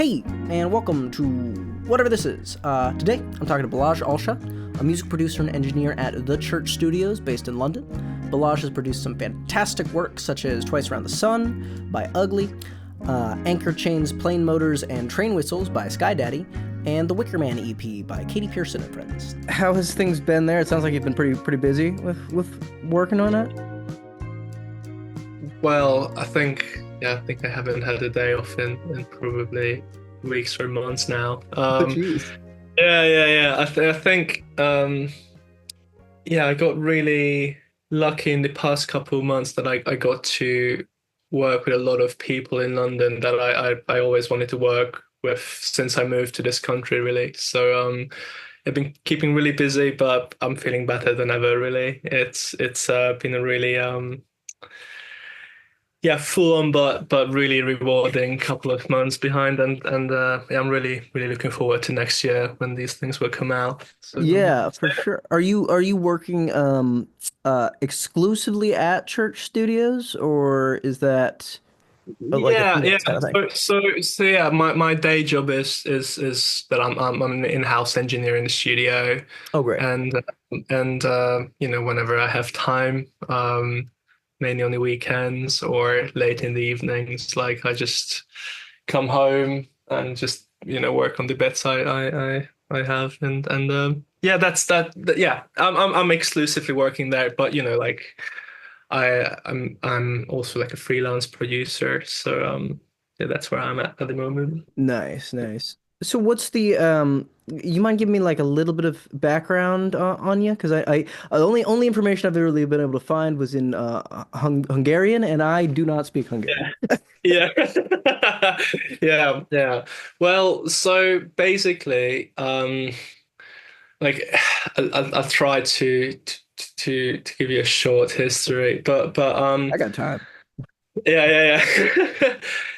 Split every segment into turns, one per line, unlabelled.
Hey, and welcome to whatever this is. Today, I'm talking to Balázs Altsach, a music producer and engineer at The Church Studios based in London. Balázs has produced some fantastic work such as Twice Around the Sun by Ugly, Anchor Chains, Plane Motors, and Train Whistles by Skydaddy, and the Wicker Man EP by Katie Pearson and Friends. How has things been there? It sounds like you've been pretty busy with working on it.
Well, I think I haven't had a day off in probably weeks or months now.
Oh, jeez.
Yeah. I think I got really lucky in the past couple of months that I got to work with a lot of people in London that I always wanted to work with since I moved to this country, really. So I've been keeping really busy, but I'm feeling better than ever, really. It's been a really full on but really rewarding couple of months behind, and I'm really looking forward to next year when these things will come out. So
Yeah, for sure. Are you working exclusively at Church Studios, or is that like a
yeah.
freelance kind of thing?
So yeah, my day job is that I'm an in-house engineer in the studio,
Oh, great.
and whenever I have time, mainly on the weekends or late in the evenings, like I just come home and just work on the bits I have, and yeah, yeah, I'm exclusively working there, but like I'm also like a freelance producer, so yeah, that's where I'm at the moment.
Nice, nice. So what's the you mind giving me like a little bit of background on you? Because I only information I've really been able to find was in Hungarian, and I do not speak Hungarian.
Yeah. Yeah. Well, so basically, like I'll try to give you a short history, but
I got time.
yeah.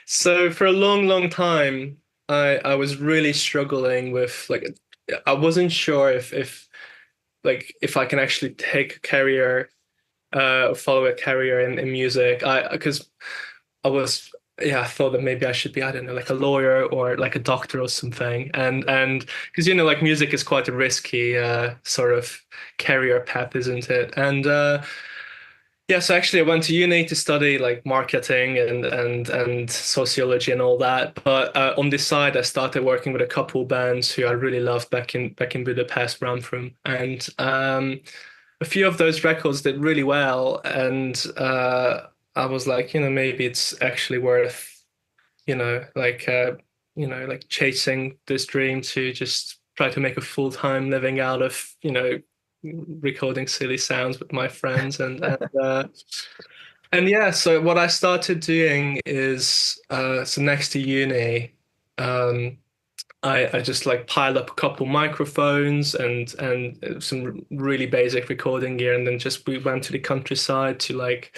So for a long time, I was really struggling with, like, I wasn't sure if I can actually take a career, follow a career in music. Because I was, yeah, I thought that maybe I should be, I don't know, like a lawyer or like a doctor or something. And because like music is quite a risky sort of career path, isn't it? And yeah, so actually I went to uni to study like marketing and sociology and all that. But on this side, I started working with a couple bands who I really loved back in Budapest, where I'm from, and a few of those records did really well, and I was like, maybe it's actually worth, like like chasing this dream to just try to make a full-time living out of, recording silly sounds with my friends, and yeah. So what I started doing is, so next to uni, um, I just like piled up a couple microphones and some really basic recording gear, and then just we went to the countryside to like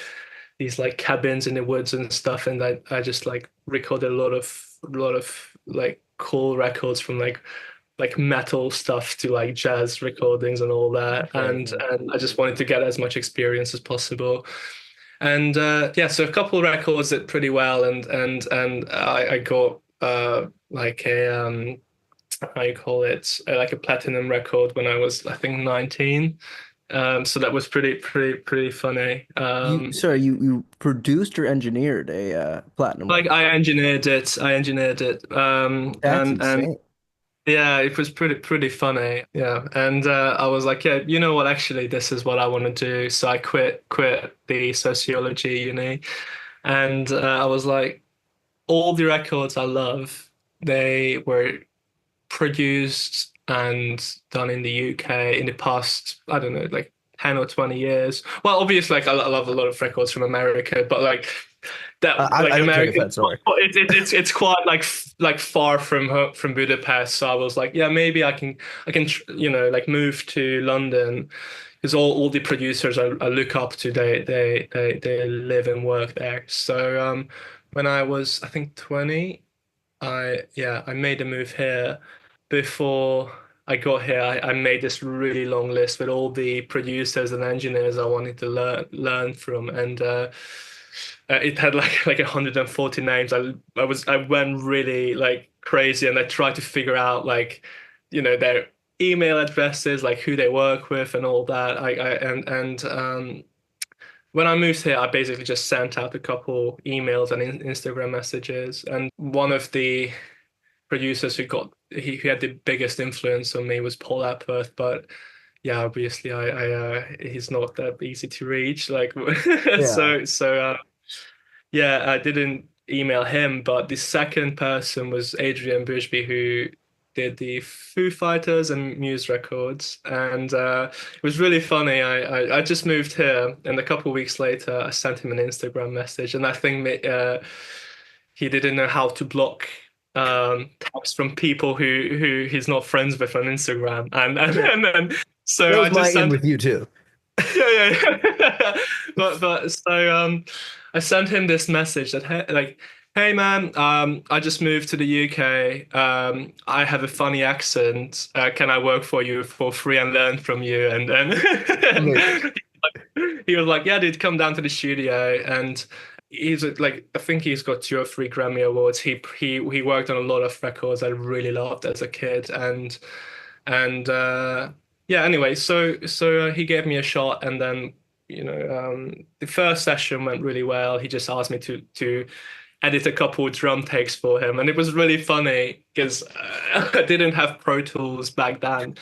these like cabins in the woods and stuff, and I just like recorded a lot of like cool records, from like metal stuff to like jazz recordings and all that,
Very
and
cool.
and I just wanted to get as much experience as possible. And yeah, so a couple of records did pretty well, and I got like a how you call it, like a platinum record when I was, I think, 19. So that was pretty funny.
You produced or engineered a platinum
Like
record?
I engineered it,
That's
and
insane.
yeah, it was pretty funny. Yeah, and I was like, yeah, you know what? Actually, this is what I want to do. So I quit the sociology uni, and I was like, all the records I love, they were produced and done in the UK in the past, I don't know, like 10 or 20 years. Well, obviously, like I love a lot of records from America, but like that,
I
like
didn't take
America,
offense, sorry.
it's quite like far from Budapest. So I was like, yeah, maybe I can like move to London, because all the producers I look up to, they live and work there. So when I was, I think, 20, I made a move here. Before I got here, I made this really long list with all the producers and engineers I wanted to learn from, and it had like 140 names. I went really like crazy, and I try to figure out like, their email addresses, like who they work with and all that. When I moved here, I basically just sent out a couple emails and Instagram messages, and one of the producers who had the biggest influence on me was Paul Epworth, but yeah, obviously he's not that easy to reach. Like
Yeah.
so yeah, I didn't email him, but the second person was Adrian Bushby, who did the Foo Fighters and Muse records, and it was really funny. I just moved here, and a couple of weeks later, I sent him an Instagram message, and I think he didn't know how to block taps from people who he's not friends with on Instagram, and
That
so
was
I
my
just
in
sent
with you too.
yeah. But so I sent him this message that hey man, I just moved to the UK. I have a funny accent. Can I work for you for free and learn from you?
Amazing.
And he was like, yeah, dude, come down to the studio. And he's like, I think he's got 2 or 3 Grammy awards. He worked on a lot of records I really loved as a kid, and yeah, anyway, so he gave me a shot, and then the first session went really well. He just asked me to edit a couple of drum takes for him, and it was really funny because I didn't have Pro Tools back then,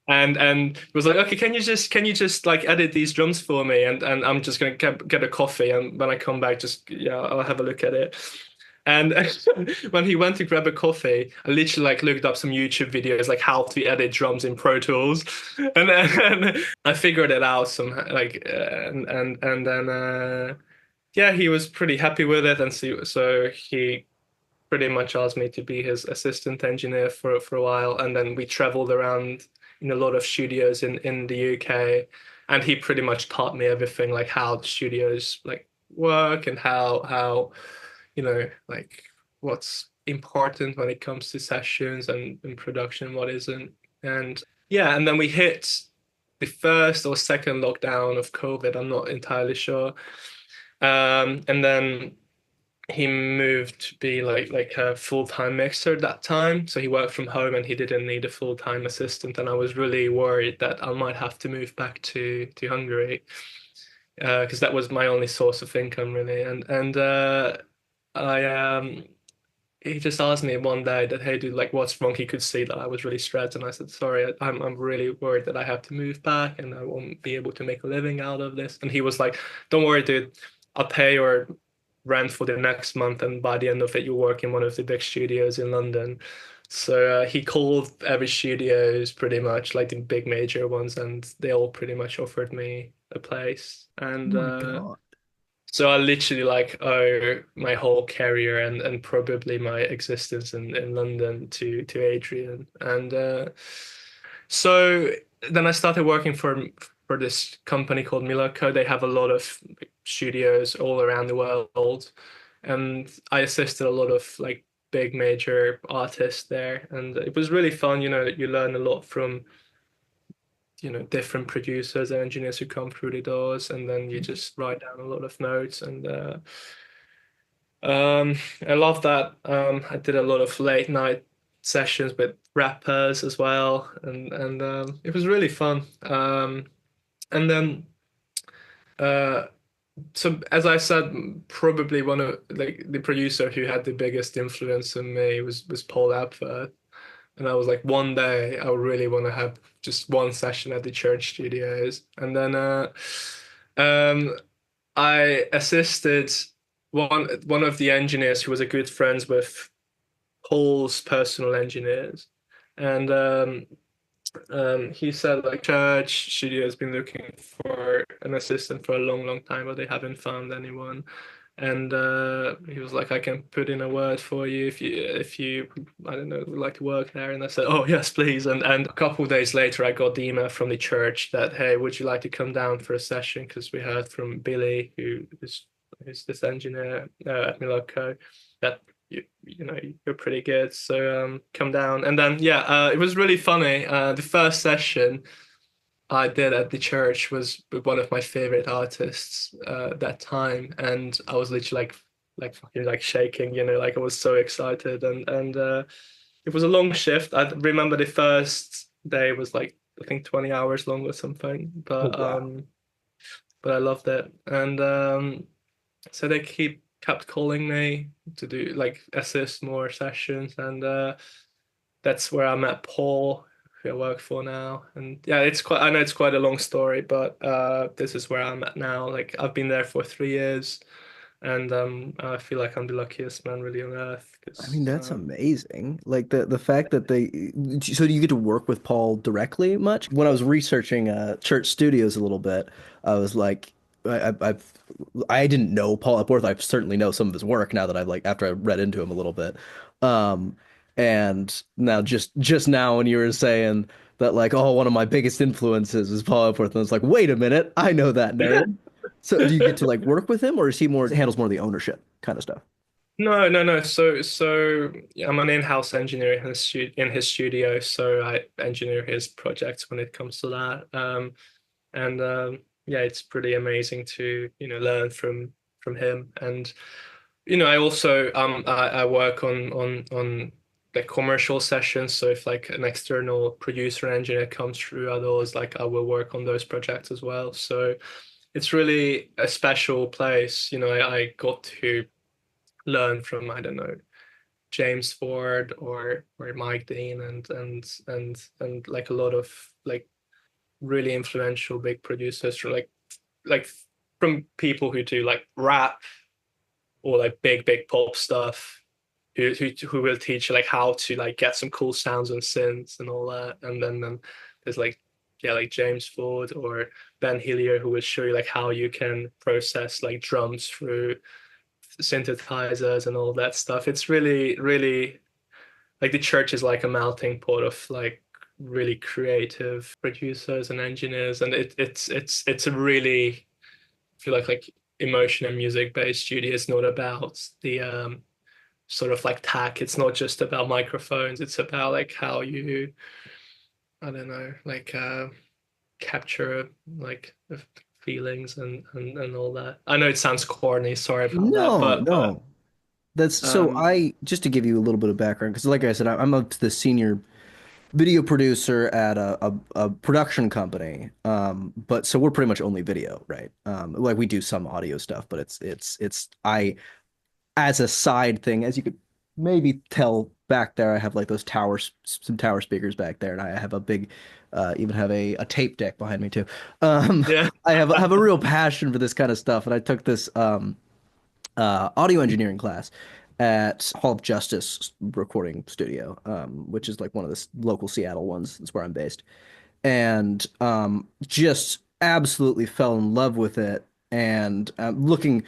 and it was like, okay, can you just like edit these drums for me, and I'm just gonna get a coffee, and when I come back, just yeah, I'll have a look at it. And when he went to grab a coffee, I literally like looked up some YouTube videos like how to edit drums in Pro Tools, and then I figured it out somehow. And then yeah, he was pretty happy with it, and so he pretty much asked me to be his assistant engineer for a while, and then we traveled around in a lot of studios in the UK, and he pretty much taught me everything like how the studios like work and how like what's important when it comes to sessions and production, what isn't. And yeah, and then we hit the first or second lockdown of COVID, I'm not entirely sure. And then he moved to be like a full-time mixer at that time. So he worked from home and he didn't need a full-time assistant. And I was really worried that I might have to move back to Hungary because that was my only source of income really. And I he just asked me one day that, hey dude, like what's wrong? He could see that I was really stressed, and I said, sorry, I'm really worried that I have to move back and I won't be able to make a living out of this. And he was like, don't worry, dude, I'll pay your rent for the next month, and by the end of it, you work in one of the big studios in London. So he called every studios pretty much, like the big major ones, and they all pretty much offered me a place.
Oh
And
my God.
so I literally like owe my whole career and probably my existence in London to Adrian. And so then I started working for this company called Milako. They have a lot of studios all around the world, and I assisted a lot of like big major artists there, and it was really fun. You learn a lot from different producers and engineers who come through the doors, and then you just write down a lot of notes. And I love that. I did a lot of late night sessions with rappers as well, and it was really fun. And then uh, so as I said, probably one of like the producer who had the biggest influence on me was Paul Apfel. And I was like, one day I really want to have just one session at the church studios. And then um, I assisted one of the engineers who was a good friends with Paul's personal engineers. And he said like church studio has been looking for an assistant for a long, long time, but they haven't found anyone. And he was like, I can put in a word for you if you I don't know would like to work there. And I said, oh yes, please. And a couple of days later, I got the email from the church that, hey, would you like to come down for a session? Because we heard from Billy, who's this engineer at Miloko, that you're pretty good. So come down. And then yeah, it was really funny. The first session I did at the church was with one of my favorite artists that time, and I was literally like like fucking like shaking, like I was so excited. And it was a long shift. I remember the first day was like I think 20 hours long or something,
Oh,
but
wow.
I loved it. And so they kept calling me to do like assist more sessions, and that's where I met Paul, who I work for now. And yeah, I know it's quite a long story, but this is where I'm at now. Like I've been there for 3 years, and I feel like I'm the luckiest man really on earth
I
because
mean, that's amazing. Like the fact that so do you get to work with Paul directly much? When I was researching church studios a little bit, I was like, I didn't know Paul Epworth. I certainly know some of his work now that I've like after I read into him a little bit. Um, and now just now when you were saying that like, oh, one of my biggest influences is Paul Epworth, and it's like, wait a minute, I know that name. So do you get to like work with him, or is he more handles more of the ownership kind of stuff?
No, no, no. So yeah, I'm an in-house engineer in his studio, so I engineer his projects when it comes to that. And yeah, it's pretty amazing to learn from him. And I also I work on like commercial sessions. So if like an external producer and engineer comes through, I always like I will work on those projects as well. So it's really a special place. I got to learn from, I don't know, James Ford or Mike Dean and like a lot of like really influential big producers from like from people who do like rap or like big pop stuff who will teach you like how to like get some cool sounds and synths and all that. And then there's like yeah, like James Ford or Ben Hillier who will show you like how you can process like drums through synthesizers and all that stuff. It's really like the church is like a melting pot of like really creative producers and engineers, and it's a really I feel like emotion and music based studio. It's not about the sort of like tech. It's not just about microphones. It's about like how you I don't know like capture like the feelings and all that. I know it sounds corny. Sorry about that,
No,
but
no. That's so
um
I just to give you a little bit of background because like I said, I'm up to the senior video producer at a production company. But so we're pretty much only video, right? Like we do some audio stuff, but it's I as a side thing, as you could maybe tell back there, I have like those some tower speakers back there, and I have a big, even have a tape deck behind me too.
yeah.
I have a real passion for this kind of stuff, and I took this audio engineering class at Hall of Justice recording studio, which is like one of the local Seattle ones. That's where I'm based, and just absolutely fell in love with it. And looking,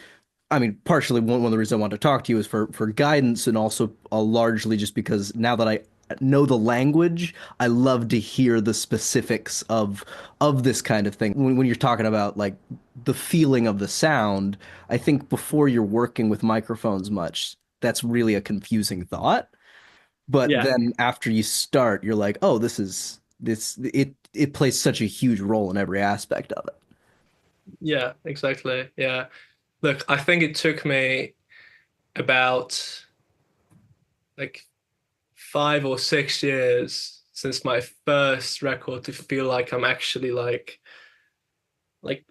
I mean, partially one of the reasons I wanted to talk to you is for guidance, and also largely just because now that I know the language, I love to hear the specifics of this kind of thing. When you're talking about like the feeling of the sound, I think before you're working with microphones much, that's really a confusing thought. But
Yeah.
then after you start, you're like, oh, it plays such a huge role in every aspect of it.
Yeah, exactly. Yeah. Look, I think it took me about like 5 or 6 years since my first record to feel like I'm actually like like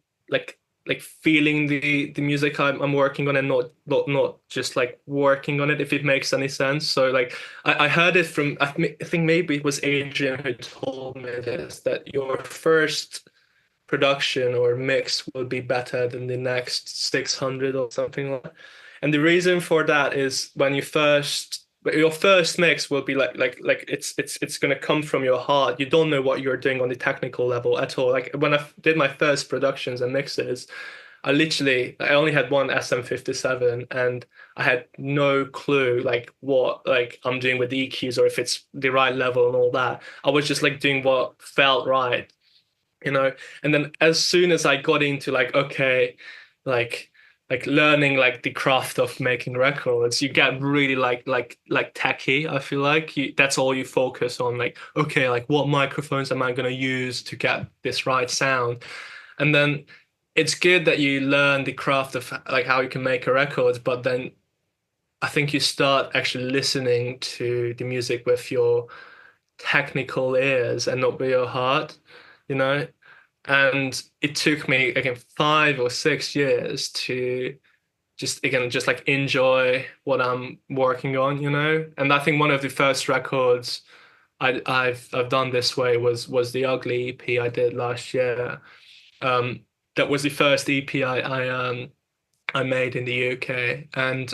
like feeling the music I'm working on and not just like working on it, if it makes any sense. So like I heard it from I think maybe it was Adrian who told me this, that your first production or mix will be better than the next 600 or something like that. And the reason for that is when your first mix will be like it's going to come from your heart. You don't know what you're doing on the technical level at all. Like when I did my first productions and mixes, I only had one SM57 and I had no clue like what like I'm doing with the EQs or if it's the right level and all that. I was just like doing what felt right, you know. And then as soon as I got into like okay, like learning like the craft of making records, you get really like techy. I feel like that's all you focus on, like okay, like what microphones am I going to use to get this right sound. And then it's good that you learn the craft of like how you can make a record, but then I think you start actually listening to the music with your technical ears and not with your heart, you know? And it took me again 5 or 6 years to just like enjoy what I'm working on, you know? And I think one of the first records I've done this way was the Ugly EP I did last year. Um, that was the first EP I made in the UK, and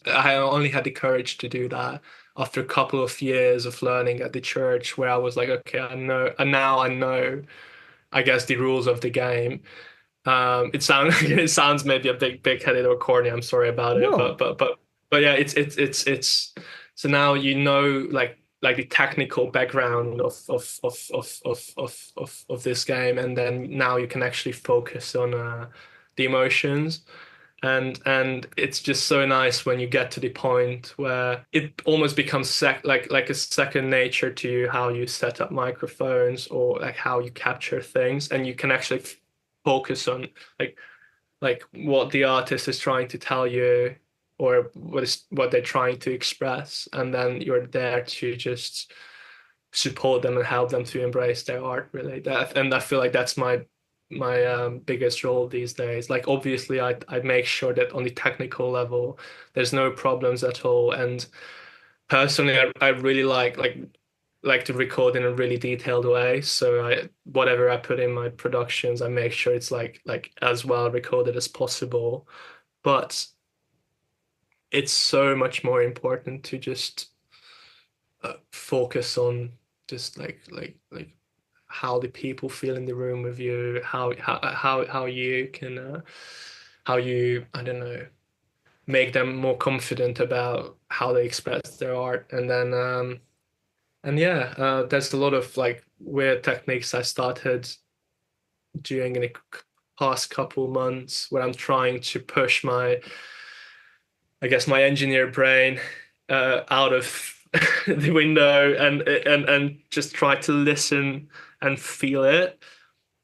I only had the courage to do that after a couple of years of learning at the church, where I was like, okay, I know, and now I know, I guess, the rules of the game. It sounds it sounds maybe a big headed or corny. I'm sorry about it,
No.
but yeah, it's so now you know like the technical background of this game, and then now you can actually focus on the emotions. And it's just so nice when you get to the point where it almost becomes like a second nature to you, how you set up microphones or like how you capture things, and you can actually focus on like what the artist is trying to tell you, or what they're trying to express, and then you're there to just support them and help them to embrace their art, really. That, and I feel like that's my biggest role these days. Like obviously I make sure that on the technical level there's no problems at all, and personally I really like to record in a really detailed way. So I whatever I put in my productions, I make sure it's like as well recorded as possible. But it's so much more important to just focus on just like how the people feel in the room with you, how you can how you, I don't know, make them more confident about how they express their art. And then and yeah, there's a lot of like weird techniques I started during in the past couple months where I'm trying to push my, I guess, my engineer brain out of the window, and just try to listen and feel it.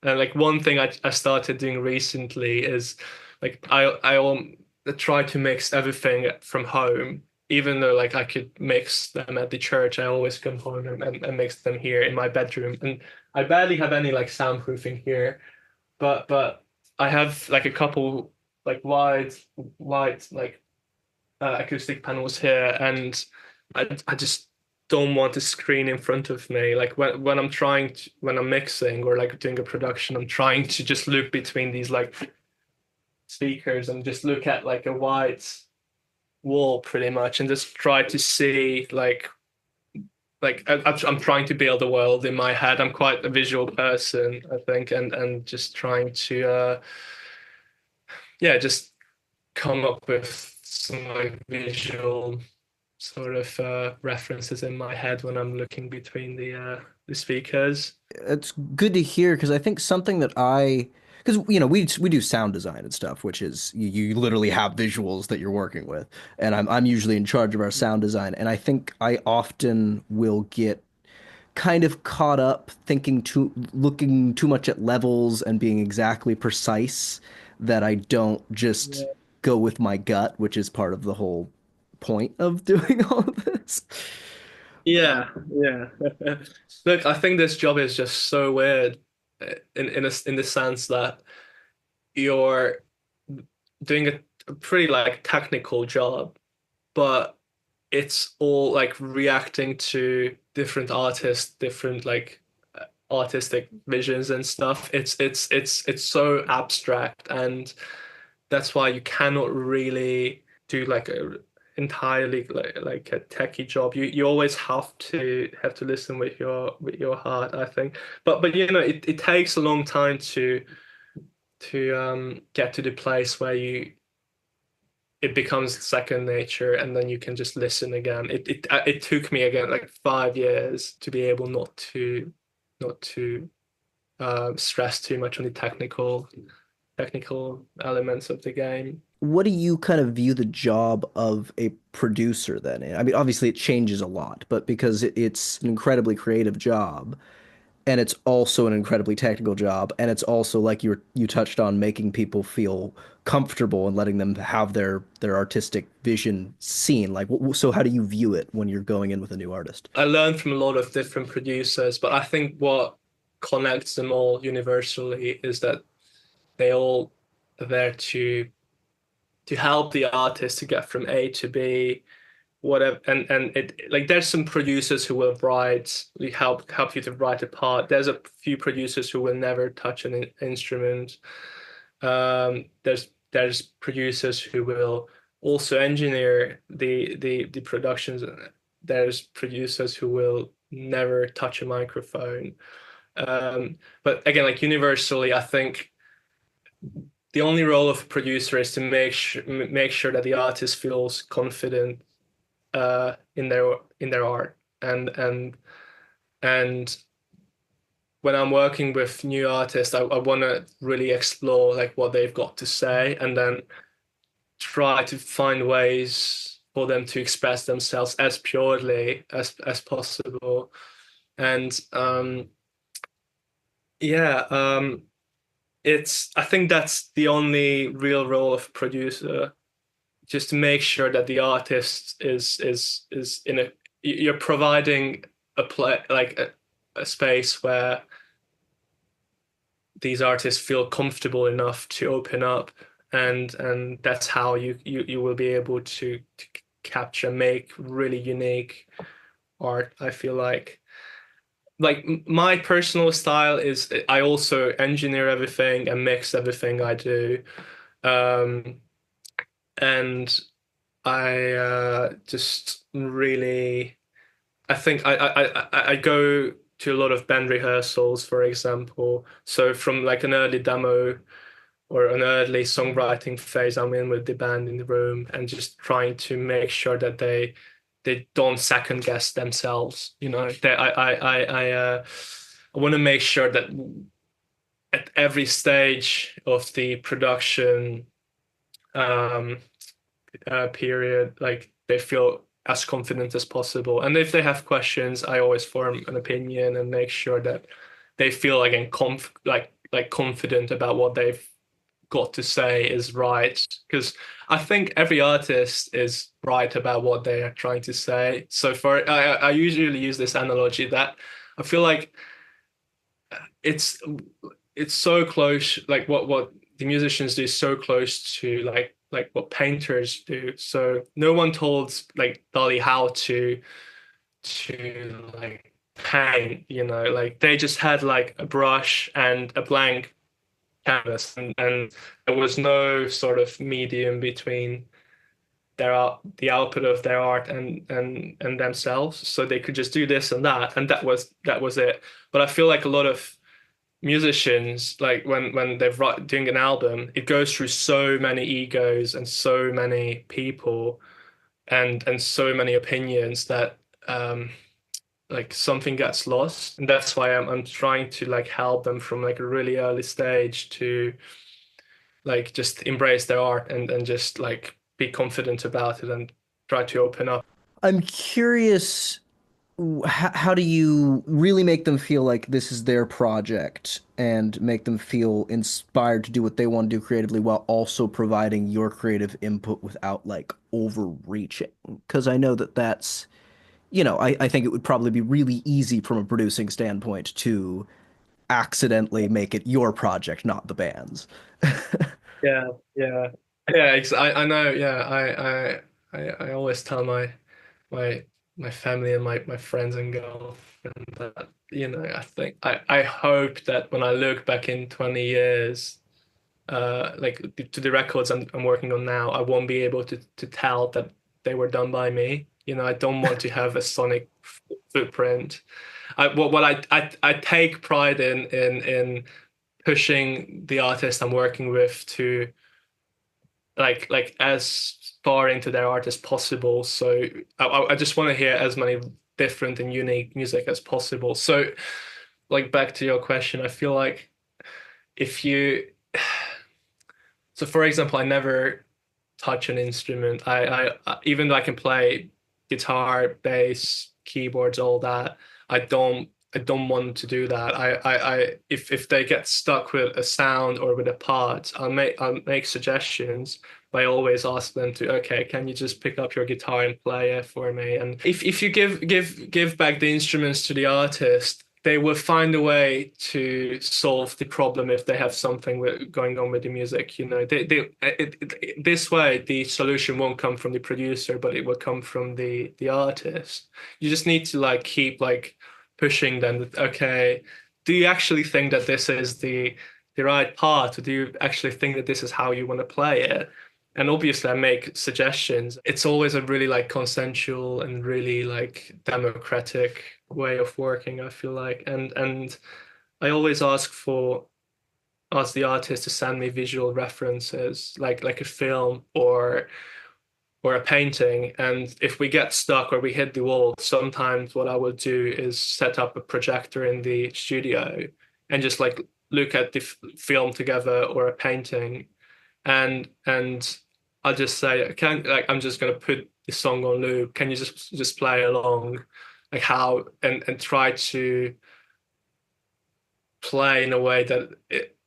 And like one thing I started doing recently is like I try to mix everything from home, even though like I could mix them at the church. I always come home and mix them here in my bedroom, and I barely have any like soundproofing here, but I have like a couple like wide like acoustic panels here, and I just don't want a screen in front of me. Like when I'm trying to, when I'm mixing or like doing a production, I'm trying to just look between these like speakers and just look at like a white wall pretty much, and just try to see I'm trying to build a world in my head. I'm quite a visual person, I think, and just trying to yeah, just come up with some like visual sort of references in my head when I'm looking between the speakers.
It's good to hear because I think something that because we do sound design and stuff, which is you literally have visuals that you're working with, and I'm usually in charge of our sound design, and I think I often will get kind of caught up looking too much at levels and being exactly precise that I don't just
Yeah.
go with my gut, which is part of the whole point of doing all of this.
Yeah. Look, I think this job is just so weird in the sense that you're doing a pretty like technical job, but it's all like reacting to different artists, different like artistic visions and stuff. It's so abstract, and that's why you cannot really do like a entirely like a techie job. You always have to listen with your heart, I think. But you know, it takes a long time to get to the place where you it becomes second nature, and then you can just listen again. It took me again like 5 years to be able not to stress too much on the technical elements of the game.
What do you kind of view the job of a producer then? I mean, obviously it changes a lot, but because it's an incredibly creative job, and it's also an incredibly technical job, and it's also like you touched on making people feel comfortable and letting them have their artistic vision seen. Like, so how do you view it when you're going in with a new artist?
I learned from a lot of different producers, but I think what connects them all universally is that they all are there to help the artist to get from A to B, whatever. And it like there's some producers who will write, we help you to write a part. There's a few producers who will never touch an instrument. There's producers who will also engineer the productions. There's producers who will never touch a microphone. But again, like universally, I think the only role of a producer is to make sure that the artist feels confident in their art, and when I'm working with new artists, I want to really explore like what they've got to say, and then try to find ways for them to express themselves as purely as possible. And yeah, it's I think that's the only real role of a producer, just to make sure that the artist is in a you're providing a play like a space where these artists feel comfortable enough to open up, and that's how you will be able to capture, make really unique art. I feel like my personal style is I also engineer everything and mix everything I do. um and I just really I think I go to a lot of band rehearsals, for example. So from like an early demo or an early songwriting phase, I'm in with the band in the room and just trying to make sure that they don't second guess themselves. You know, I want to make sure that at every stage of the production um, period, like they feel as confident as possible. And if they have questions, I always form an opinion and make sure that they feel again like confident about what they've got to say is right. Because I think every artist is right about what they are trying to say. So I usually use this analogy that I feel like it's it's so close, like what the musicians do is so close to like what painters do. So no one told like Dali how to like paint, you know, like they just had like a brush and a blank canvas, and there was no sort of medium between their art, the output of their art and themselves. So they could just do this and that, and that was it. But I feel like a lot of musicians, like when they're doing an album, it goes through so many egos and so many people and so many opinions that like something gets lost. And that's why I'm trying to like help them from like a really early stage to like just embrace their art and just like be confident about it and try to open up.
I'm curious, how do you really make them feel like this is their project and make them feel inspired to do what they want to do creatively while also providing your creative input without like overreaching? Because I know that that's, I think it would probably be really easy from a producing standpoint to accidentally make it your project, not the band's.
Yeah, yeah, yeah. I know. Yeah, I always tell my my family and my friends and girlfriend that, you know, I hope that when I look back in 20 years, like to the records I'm working on now, I won't be able to tell that they were done by me. You know, I don't want to have a sonic footprint. I take pride in pushing the artist I'm working with to like as far into their art as possible. So I just want to hear as many different and unique music as possible. So like back to your question, I feel like if you so for example, I never touch an instrument. Even though I can play guitar, bass, keyboards, all that, I don't I don't want to do that. If they get stuck with a sound or with a part, I'll make suggestions. But I always ask them to, okay, can you just pick up your guitar and play it for me? And if you give back the instruments to the artist, they will find a way to solve the problem if they have something going on with the music. This way the solution won't come from the producer, but it will come from the artist. You just need to like keep like pushing them that, okay, do you actually think that this is the right part, or do you actually think that this is how you want to play it? And obviously I make suggestions. It's always a really like consensual and really like democratic way of working, I feel like. And I always ask the artist to send me visual references, like a film or a painting. And if we get stuck or we hit the wall, sometimes what I will do is set up a projector in the studio and just like look at the film together or a painting, and I'll just say, I'm just gonna put the song on loop. Can you just play along, like how and try to play in a way that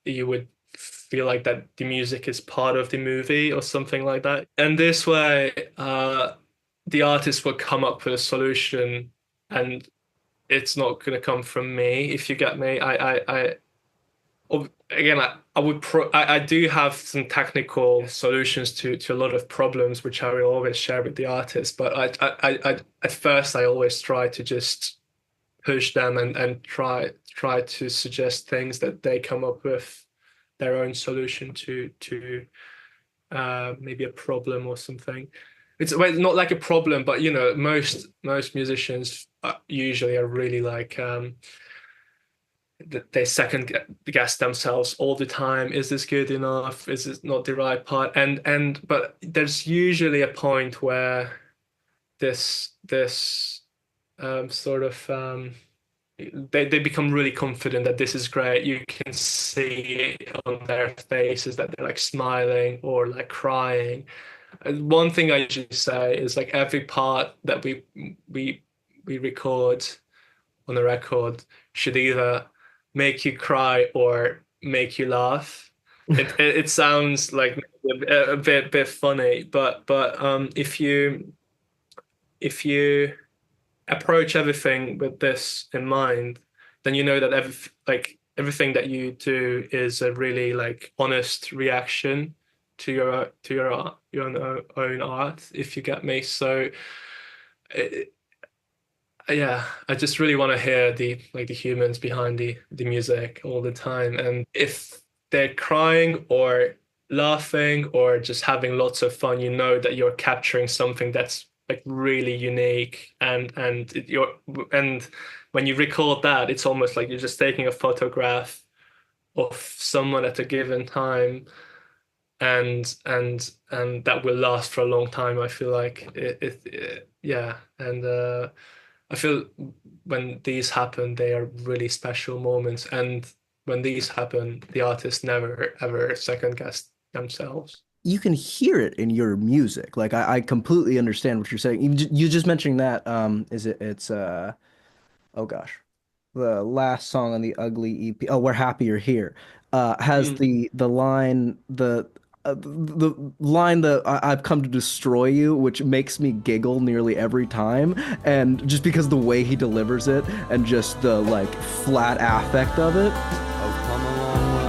you would feel like that the music is part of the movie or something like that. And this way, the artist will come up with a solution, and it's not gonna come from me. If you get me, again, I do have some technical solutions to a lot of problems, which I will always share with the artist. But I at first I always try to just push them and try to suggest things that they come up with their own solution to maybe a problem or something. It's not like a problem, but most musicians usually are really like. They second guess themselves all the time. Is this good enough? Is this not the right part? But there's usually a point where this sort of they become really confident that this is great. You can see on their faces that they're like smiling or like crying. And one thing I usually say is like every part that we record on a record should either make you cry or make you laugh. It sounds like a bit funny, but if you approach everything with this in mind, then you know that everything that you do is a really like honest reaction to your own art, if you get me. So yeah, I just really want to hear the humans behind the music all the time. And if they're crying or laughing or just having lots of fun, you know that you're capturing something that's like really unique. And when you record that, it's almost like you're just taking a photograph of someone at a given time, and that will last for a long time. I feel like yeah. And I feel when these happen, they are really special moments. And when these happen, the artists never, ever second guess themselves.
You can hear it in your music. Like I completely understand what you're saying. You just mentioning that, it's oh gosh. The last song on the Ugly EP. Oh, We're Happy You're Here. Has
Mm.
the line the line that I've come to destroy you, which makes me giggle nearly every time, and just because the way he delivers it and just the like flat affect of it.
I've come a long way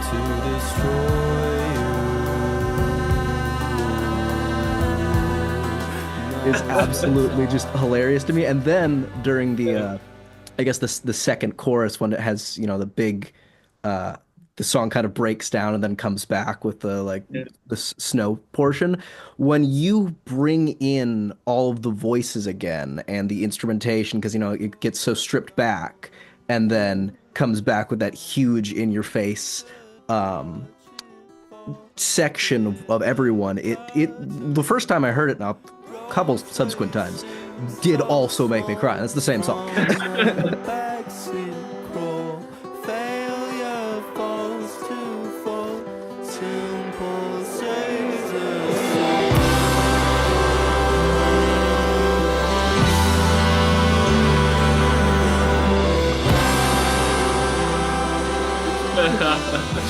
to destroy you.
Is absolutely just hilarious to me. And then during the I guess the second chorus, when it has the big the song kind of breaks down and then comes back with the like
Yeah.
the snow portion, when you bring in all of the voices again and the instrumentation, because it gets so stripped back and then comes back with that huge in your face section of everyone, it the first time I heard it, now a couple subsequent times, did also make me cry. That's the same song.
Backseat crawl, failure falls to fall, simple sailors.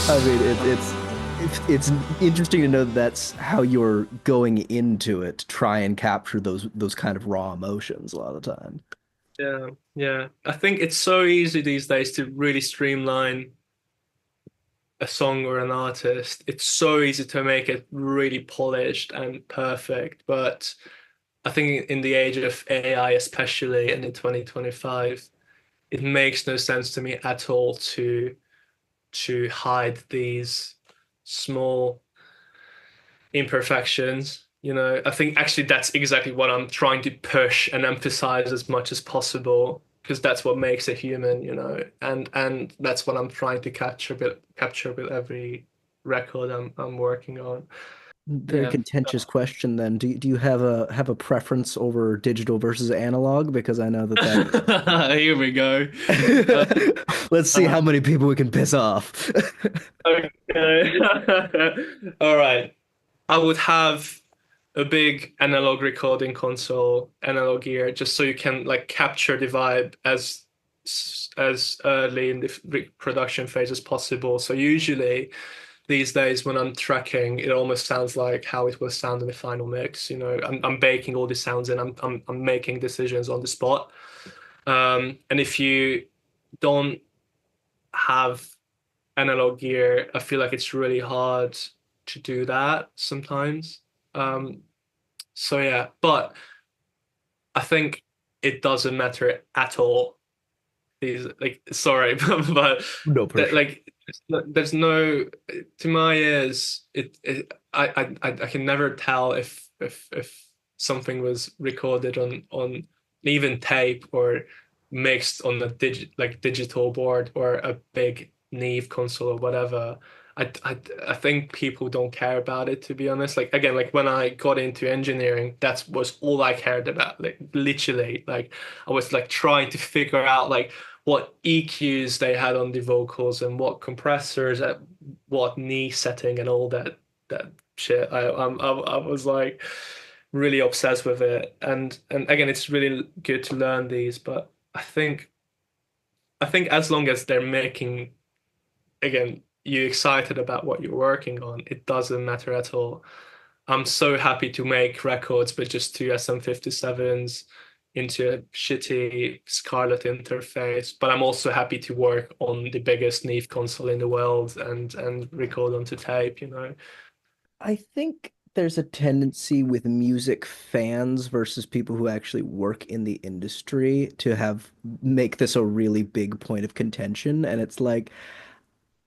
I mean, it's interesting to know that that's how you're going into it to try and capture those kind of raw emotions a lot of the time.
Yeah, yeah. I think it's so easy these days to really streamline a song or an artist. It's so easy to make it really polished and perfect. But I think in the age of AI, especially and in 2025, it makes no sense to me at all to hide these small imperfections. I think actually that's exactly what I'm trying to push and emphasize as much as possible because that's what makes a human, and that's what I'm trying to capture with every record I'm working on.
Very
Yeah.
contentious question then. Do you have a preference over digital versus analog? Because I know that
Here we go. Uh,
let's see how many people we can piss off.
okay. All right. I would have a big analog recording console, analog gear, just so you can like capture the vibe as early in the production phase as possible. So usually these days when I'm tracking, it almost sounds like how it will sound in the final mix. I'm baking all the sounds in. I'm making decisions on the spot. And if you don't have analog gear, I feel like it's really hard to do that sometimes. Um, so yeah, but I think it doesn't matter at all. These like sorry, but
No
that
pressure.
like there's no to my ears I can never tell if something was recorded on even tape or mixed on a digital board or a big Neve console or whatever. I think people don't care about it, to be honest. Like again, like when I got into engineering, that was all I cared about. Like literally, like I was like trying to figure out like what EQs they had on the vocals and what compressors at what knee setting and all that shit. I was like really obsessed with it, and again, it's really good to learn these, but I think as long as they're making again you excited about what you're working on, it doesn't matter at all. I'm so happy to make records with just two SM57s into a shitty Scarlett interface, but I'm also happy to work on the biggest Neve console in the world and record onto tape.
I think there's a tendency with music fans versus people who actually work in the industry to have make this a really big point of contention. And it's like,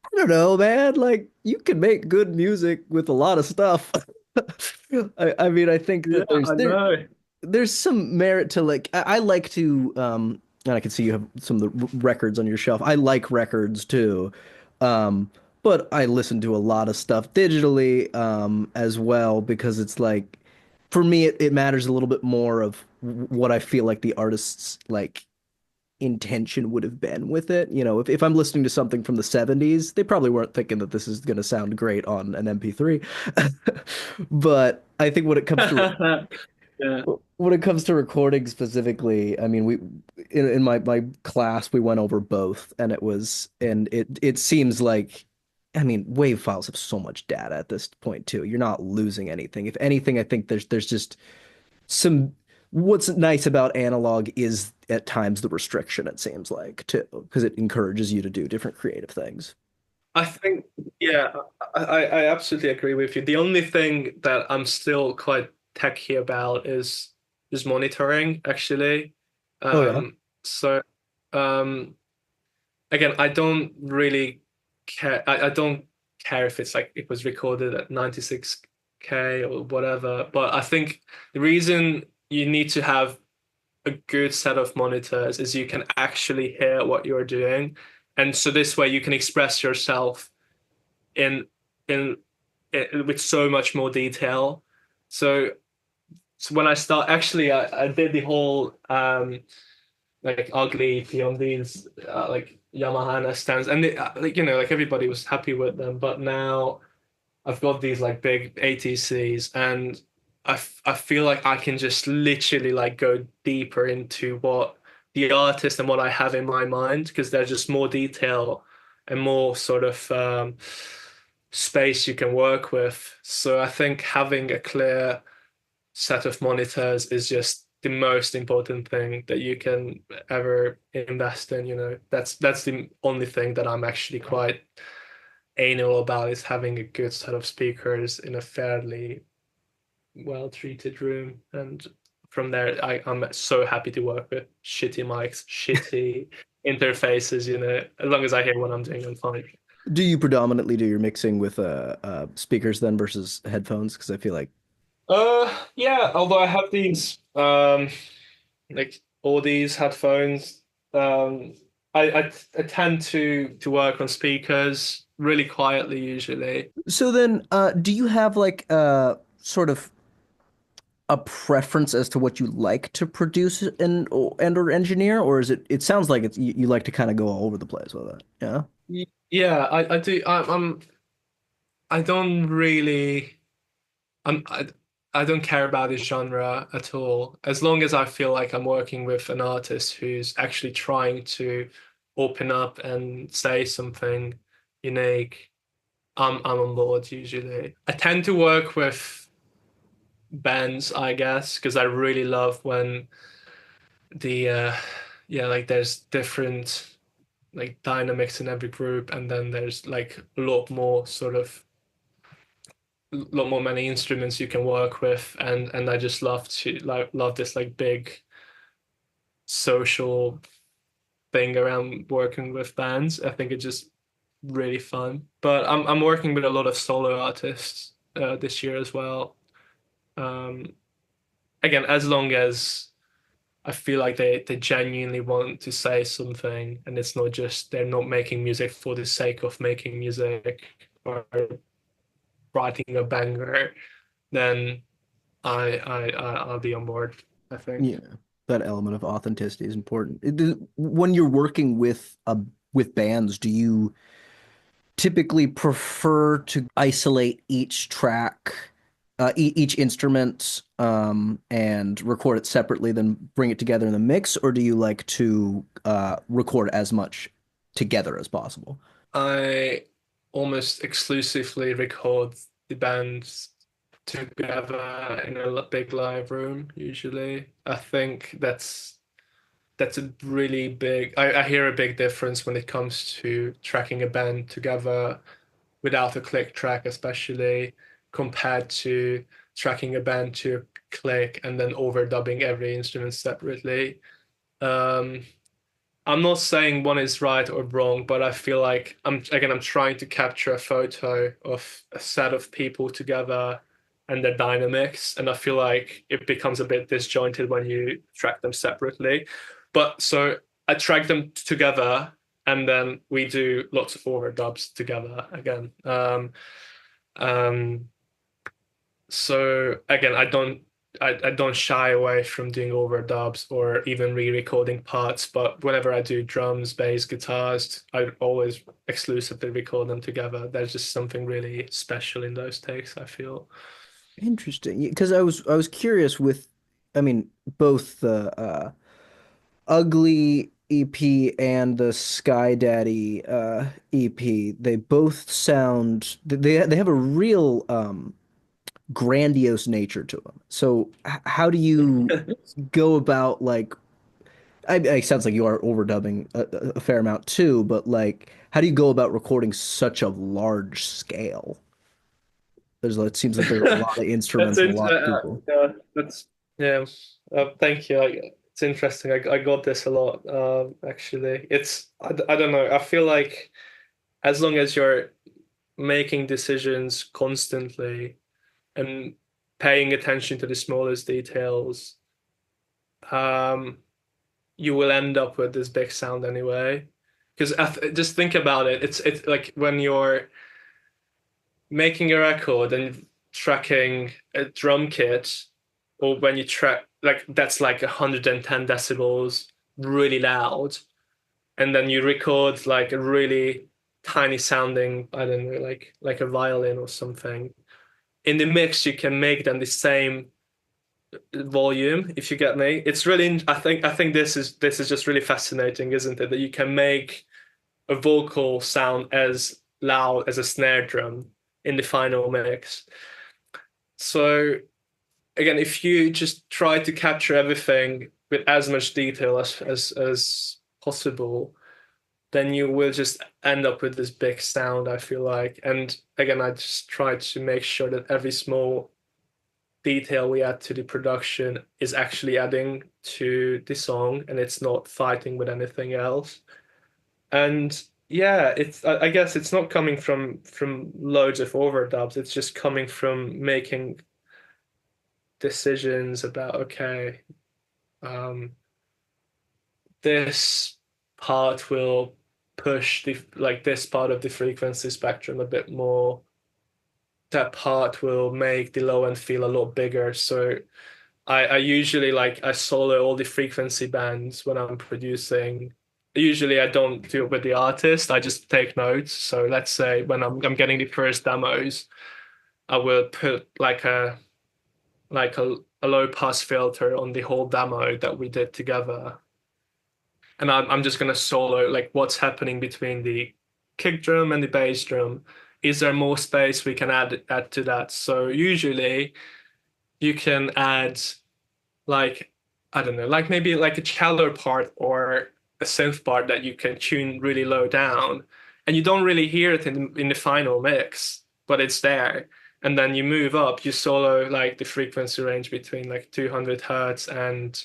I don't know, man. Like you can make good music with a lot of stuff. I mean, I think
Yeah,
that there's
I
there
know.
there's some merit to like I like to and I can see you have some of the records on your shelf. I like records too. Um but I listen to a lot of stuff digitally as well because it's like for me it matters a little bit more of what I feel like the artist's like intention would have been with it. You know, if I'm listening to something from the 70s, they probably weren't thinking that this is going to sound great on an MP3. But I think
Yeah.
when it comes to recording specifically, I mean, we in my class we went over both, and it seems like, I mean, wave files have so much data at this point too. You're not losing anything. If anything, I think there's just some. What's nice about analog is at times the restriction, it seems like, too, because it encourages you to do different creative things.
I think, yeah, I absolutely agree with you. The only thing that I'm still quite techy about is monitoring, actually.
Oh yeah.
So um again, I don't really care. I don't care if it's like it was recorded at 96K or whatever, but I think the reason you need to have a good set of monitors is you can actually hear what you're doing. And so this way you can express yourself in in, with so much more detail. So, so when I start, actually, I did the whole like ugly PMDs, like Yamaha stands, and like like everybody was happy with them. But now I've got these like big ATCs, and I feel like I can just literally like go deeper into what the artist and what I have in my mind because there's just more detail and more sort of space you can work with. So I think having a clear set of monitors is just the most important thing that you can ever invest in. That's the only thing that I'm actually quite anal about, is having a good set of speakers in a fairly well treated room. And from there, I'm so happy to work with shitty mics, shitty interfaces. As long as I hear what I'm doing, I'm fine.
Do you predominantly do your mixing with speakers then versus headphones? Because I feel like
Yeah, although I have these like all these headphones, I tend to work on speakers really quietly usually.
so. Then, do you have like sort of a preference as to what you like to produce and or engineer, or is it? It sounds like you like to kind of go all over the place with it. Yeah.
Yeah, I do. I don't really. I'm I don't care about the genre at all. As long as I feel like I'm working with an artist who's actually trying to open up and say something unique, I'm on board usually. I tend to work with bands, I guess, because I really love when the yeah, like there's different like dynamics in every group, and then there's like a lot more sort of lot more many instruments you can work with, and I just love this like big social thing around working with bands. I think it's just really fun. But I'm working with a lot of solo artists this year as well. Um, Again, as long as I feel like they genuinely want to say something, and it's not just they're not making music for the sake of making music or writing a banger, then I'll be on board, I think.
Yeah, that element of authenticity is important. When you're working with bands, do you typically prefer to isolate each track, each instrument, and record it separately, then bring it together in the mix, or do you like to record as much together as possible?
I almost exclusively record the bands together in a big live room, usually. I think that's a really big I hear a big difference when it comes to tracking a band together without a click track, especially compared to tracking a band to a click and then overdubbing every instrument separately. Um, I'm not saying one is right or wrong, but I feel like I'm trying to capture a photo of a set of people together and their dynamics, and I feel like it becomes a bit disjointed when you track them separately. But so I track them together, and then we do lots of overdubs together again. Um, so again, I don't shy away from doing overdubs or even re-recording parts, but whenever I do drums, bass, guitars, I always exclusively record them together. There's just something really special in those takes, I feel.
Interesting, because I was curious with, I mean, both the Ugly EP and the Sky Daddy EP. They both sound they have a real grandiose nature to them. So how do you go about like it sounds like you are overdubbing a fair amount too, but like how do you go about recording such a large scale? It seems like there's a lot of
That's
instruments and a
it.
lot of people.
Yeah, that's yeah. Thank you. It's interesting. I got this a lot. Actually, I don't know. I feel like as long as you're making decisions constantly and paying attention to the smallest details, um, you will end up with this big sound anyway. Because just think about it. It's like when you're making a record and tracking a drum kit, or when you track like that's like 110 decibels, really loud, and then you record like a really tiny sounding, I don't know, like a violin or something. In the mix, you can make them the same volume, if you get me. It's really, I think this is just really fascinating, isn't it? That you can make a vocal sound as loud as a snare drum in the final mix. So again, if you just try to capture everything with as much detail as possible, then you will just end up with this big sound, I feel like. And again, I just try to make sure that every small detail we add to the production is actually adding to the song and it's not fighting with anything else. And yeah, it's I guess it's not coming from loads of overdubs. It's just coming from making decisions about, okay, um, this part will push the like this part of the frequency spectrum a bit more. That part will make the low end feel a lot bigger. So I usually like I solo all the frequency bands when I'm producing. Usually I don't do it with the artist. I just take notes. So let's say when I'm getting the first demos, I will put like a low pass filter on the whole demo that we did together. And I'm just gonna solo like what's happening between the kick drum and the bass drum. Is there more space we can add to that? So usually you can add like I don't know, like maybe like a cello part or a synth part that you can tune really low down, and you don't really hear it in the final mix, but it's there. And then you move up, you solo like the frequency range between like 200 hertz and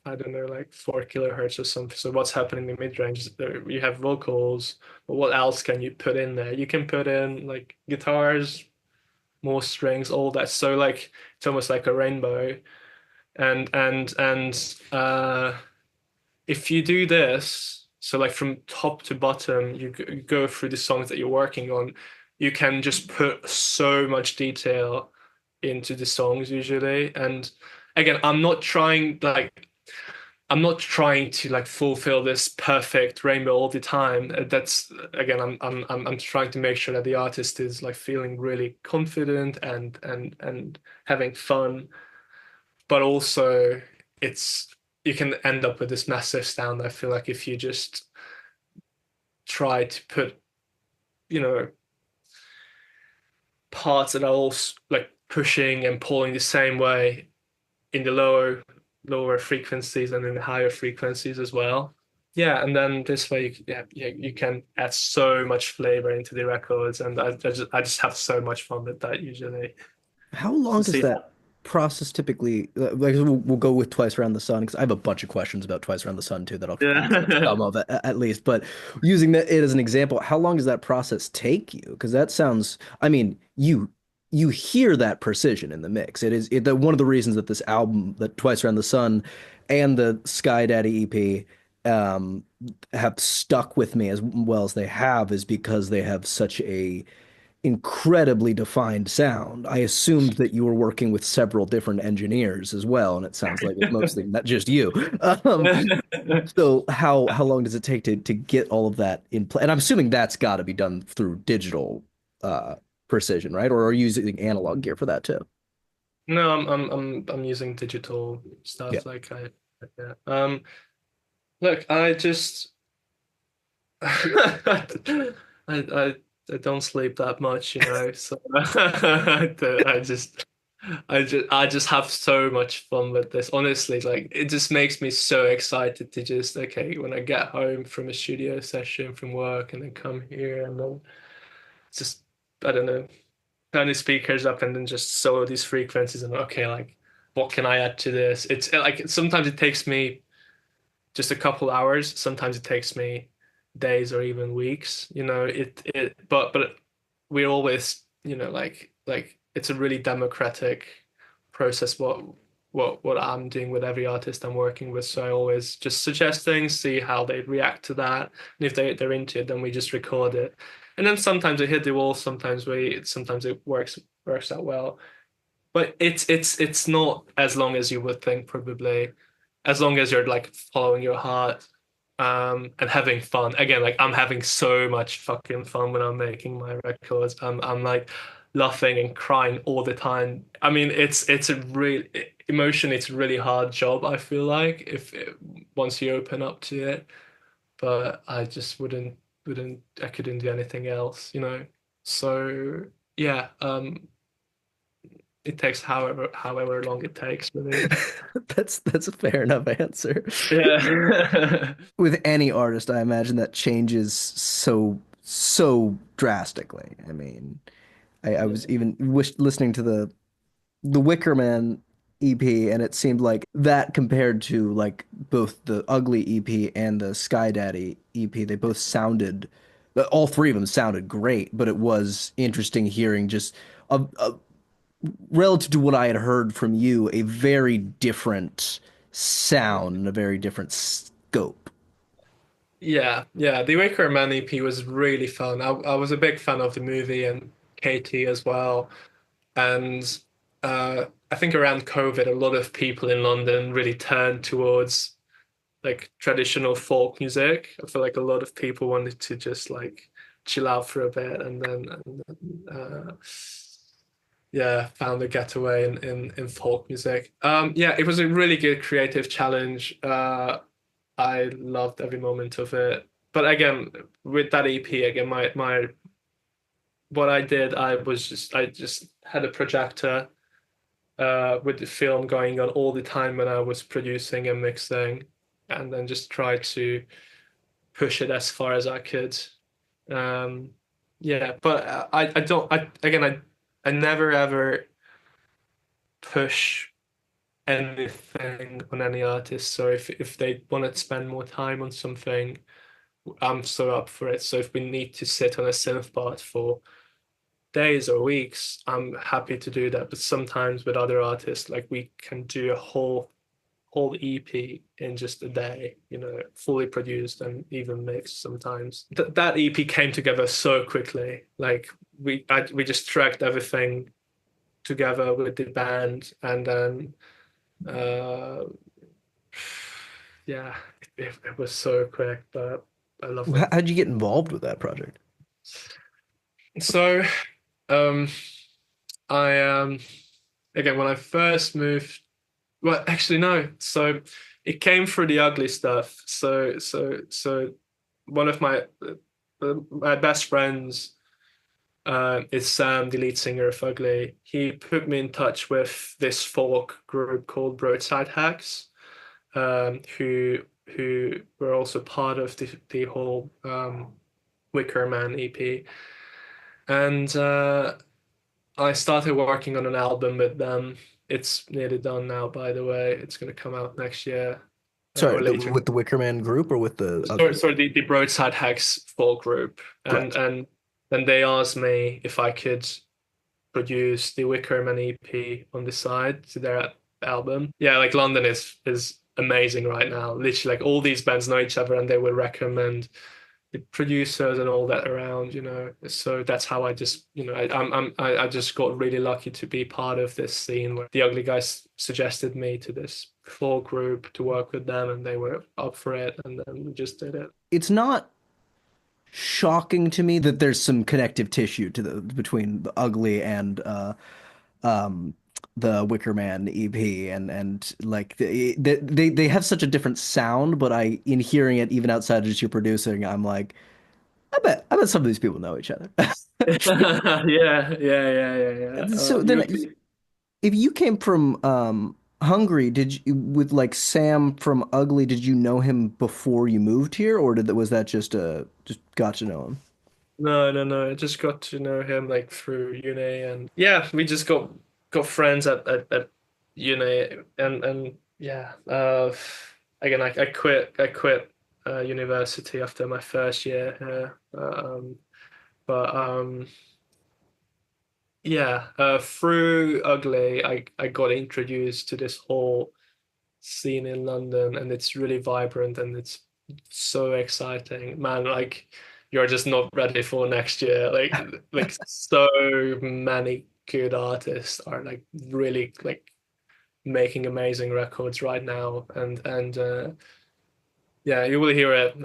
I don't know, like 4 kilohertz or something. So what's happening in the mid range? You have vocals, but what else can you put in there? You can put in like guitars, more strings, all that. So like it's almost like a rainbow. And if you do this, so like from top to bottom, you go through the songs that you're working on, you can just put so much detail into the songs usually. And again, I'm not trying to like fulfill this perfect rainbow all the time. That's again, I'm trying to make sure that the artist is like feeling really confident and having fun, but also it's you can end up with this massive sound. I feel like if you just try to put, you know, parts that are all like pushing and pulling the same way in the lower frequencies and in the higher frequencies as well. Yeah, and then this way, you can add so much flavor into the records, and I just have so much fun with that usually.
How long does
See,
that process typically, like we'll go with Twice Around the Sun because I have a bunch of questions about Twice Around the Sun too that I'll ask
yeah.
some of at least. But using it as an example, how long does that process take you? Because that sounds, I mean, you hear that precision in the mix. One of the reasons that this album, that Twice Around the Sun and the Sky Daddy EP have stuck with me as well as they have is because they have such a incredibly defined sound. I assumed that you were working with several different engineers as well, and it sounds like it's mostly not just you. Um, so how long does it take to get all of that in play? And I'm assuming that's got to be done through digital uh, precision, right? Or are you using analog gear for that too?
No, I'm using digital
Yeah.
stuff like yeah. Look, I just I I don't sleep that much, you know, so I just have so much fun with this. Honestly, like it just makes me so excited to just okay, when I get home from a studio session from work and then come here and then just I don't know, turn the speakers up and then just solo these frequencies and okay, like what can I add to this? It's like sometimes it takes me just a couple hours. Sometimes it takes me days or even weeks. You know, but we always, you know, like it's a really democratic process what I'm doing with every artist I'm working with. So I always just suggest things, see how they react to that. And if they're into it, then we just record it. And then sometimes it hit the wall, sometimes it works out well. But it's not as long as you would think probably, as long as you're like following your heart and having fun. Again, like I'm having so much fucking fun when I'm making my records. I'm like laughing and crying all the time. I mean, it's a really emotion. It's a really hard job. I feel like if once you open up to it. but I just wouldn't I couldn't do anything else, you know. So yeah, it takes however long it takes, really.
That's a fair enough answer.
Yeah.
With any artist, I imagine that changes so drastically. I mean, I was even listening to the Wicker Man EP, and it seemed like that compared to like both the Ugly EP and the Sky Daddy EP, they both sounded, all three of them sounded great, but it was interesting hearing just a relative to what I had heard from you, a very different sound, a very different scope.
Yeah. The Wicker Man EP was really fun. I was a big fan of the movie and Katie as well. And I think around COVID, a lot of people in London really turned towards like traditional folk music. I feel like a lot of people wanted to just like chill out for a bit and then yeah, found a getaway in folk music. Yeah, it was a really good creative challenge. I loved every moment of it. But again, with that EP, again, my what I did, I just had a projector with the film going on all the time when I was producing and mixing, and then just tried to push it as far as I could. Um, yeah, but I don't I again I never ever push anything on any artist. So if they want to spend more time on something, I'm so up for it. So if we need to sit on a synth part for days or weeks, I'm happy to do that. But sometimes with other artists, like we can do a whole EP in just a day, you know, fully produced and even mixed sometimes. That EP came together so quickly. Like we just tracked everything together with the band, and then uh yeah, it was so quick, but I loved it.
How'd you get involved with that project?
So um I again when I first moved, well actually no, so it came through the ugly stuff. So one of my best friends is Sam, the lead singer of Ugly. He put me in touch with this folk group called Roadside Hacks, who were also part of the whole Wicker Man EP. And I started working on an album with them. It's nearly done now, by the way. It's going to come out next year
Sorry,
or later.
with the Wicker Man group or with the
Sorry, the Roadside Hacks folk group, and
Gotcha.
and then they asked me if I could produce the Wicker Man EP on the side to their album. Yeah, like London is amazing right now. Literally, like all these bands know each other, and they will recommend the producers and all that around, you know. So that's how I just, you know, I just got really lucky to be part of this scene where the Ugly Guys suggested me to this folk group to work with them, and they were up for it, and then we just did it.
It's not shocking to me that there's some connective tissue to the between the Ugly and um the Wicker Man EP, and like they have such a different sound, but I in hearing it even outside of just your producing, I'm like, I bet some of these people know each other.
Yeah.
So then if you came from Hungary, did you with like Sam from Ugly, did you know him before you moved here, or was that just got to know him?
No. I just got to know him like through uni, and yeah, we just got friends at uni, and yeah. Again, I quit university after my first year here. But yeah, through Ugly, I got introduced to this whole scene in London, and it's really vibrant and it's so exciting, man. Like you're just not ready for next year. Like so many good artists are like really like making amazing records right now, and yeah, you will hear it.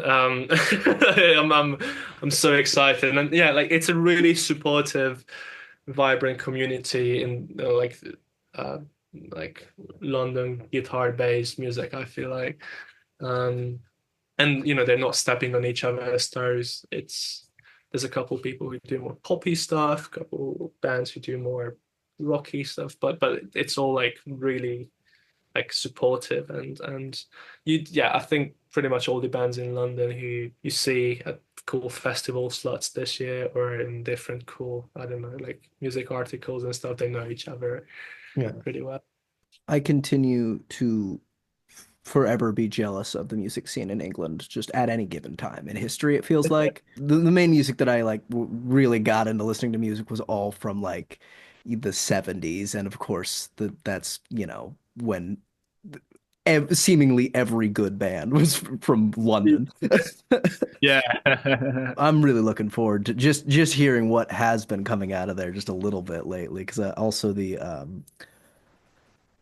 I'm so excited, and yeah, like it's a really supportive, vibrant community in uh, like London guitar-based music. I feel like. Um, and they're not stepping on each other's toes. There's a couple people who do more poppy stuff, a couple bands who do more rocky stuff, but it's all like really like supportive, and I think pretty much all the bands in London who you see at cool festival slots this year or in different cool, I don't know, like music articles and stuff, they know each other
Yeah.
pretty well.
I continue to forever be jealous of the music scene in England, just at any given time in history. It feels like the main music that I like really got into listening to music was all from like the 70s, and of course that's when seemingly every good band was from London.
Yeah.
I'm really looking forward to just hearing what has been coming out of there just a little bit lately, because also the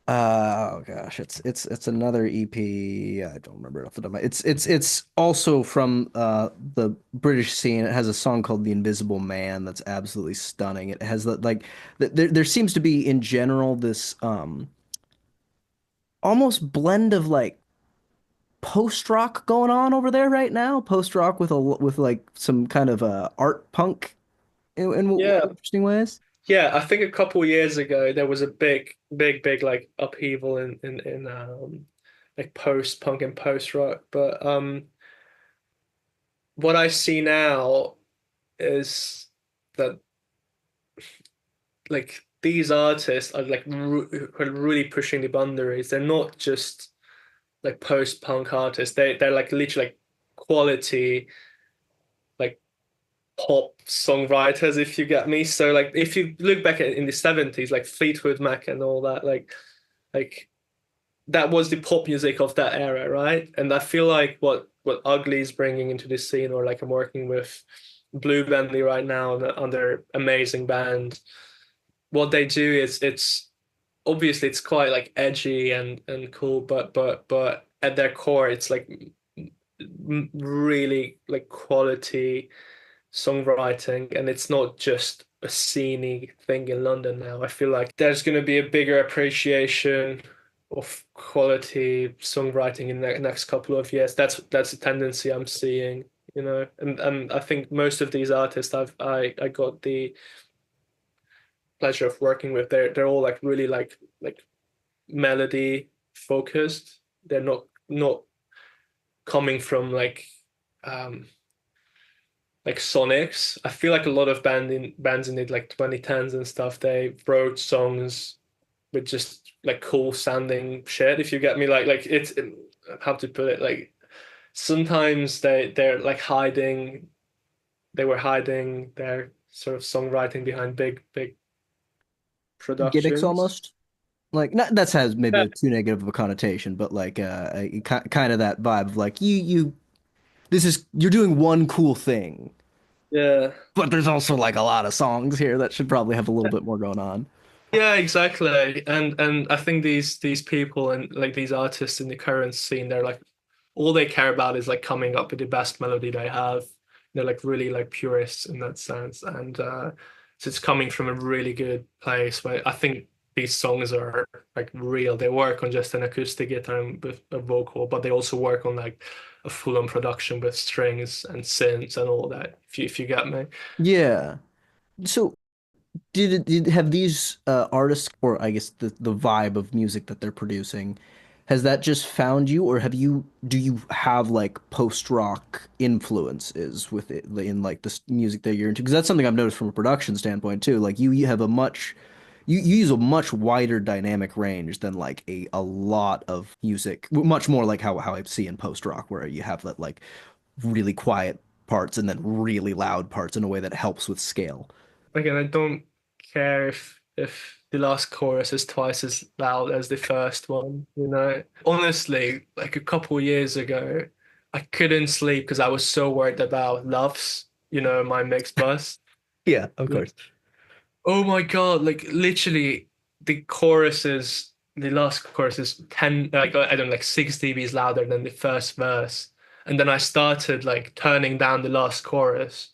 oh gosh, it's another EP. I don't remember it off the top of my. It's also from the British scene. It has a song called "The Invisible Man" that's absolutely stunning. It has like there seems to be in general this almost blend of like post rock going on over there right now. Post rock with like some kind of art punk in
Yeah.
interesting ways.
Yeah, I think a couple years ago there was a big like upheaval in like post punk and post rock. But what I see now is that like these artists are like are really pushing the boundaries. They're not just like post punk artists. They're like literally like quality like pop songwriters, if you get me. So like if you look back in the 70s, like Fleetwood Mac and all that, like that was the pop music of that era, right? And I feel like what Ugly is bringing into the scene, or like I'm working with Blue Bentley right now on their amazing band. What they do is it's obviously it's quite like edgy and cool, but at their core it's like really like quality songwriting, and it's not just a sceney thing in London now. I feel like there's going to be a bigger appreciation of quality songwriting in the next couple of years. That's a tendency I'm seeing, and I think most of these artists I got the pleasure of working with, they're all like really like melody focused. They're not coming from um like Sonics. I feel like a lot of bands in the like 2010s and stuff, they wrote songs with just like cool sounding shit, if you get me. Like how to put it, like sometimes they're like they were hiding their sort of songwriting behind big
Gimmicks
productions.
almost. Like not that has maybe
Yeah.
a too negative of a connotation, but like kind of that vibe of like you this is you're doing one cool thing,
Yeah.
but there's also like a lot of songs here that should probably have a little bit more going on.
Yeah, exactly. And I think these people and like these artists in the current scene, they're like all they care about is like coming up with the best melody they have. They're like really like purists in that sense. And so it's coming from a really good place where I think these songs are like real. They work on just an acoustic guitar and with a vocal, but they also work on like a full-on production with strings and synths and all that, if you get me.
Yeah. So did have these artists, or I guess the vibe of music that they're producing, has that just found you, or do you have like post rock influences with it in like this music that you're into? Because that's something I've noticed from a production standpoint too. Like you have a much you use a much wider dynamic range than like a lot of music, much more like how I see in post rock, where you have that like really quiet parts and then really loud parts in a way that helps with scale.
Again, I don't care if the last chorus is twice as loud as the first one, you know. Honestly, like a couple years ago, I couldn't sleep because I was so worried about Loves, my mix bus.
Yeah, of
Yeah.
course.
Oh my God, like literally the last chorus is 10, like I don't know, like 6 dBs louder than the first verse. And then I started like turning down the last chorus,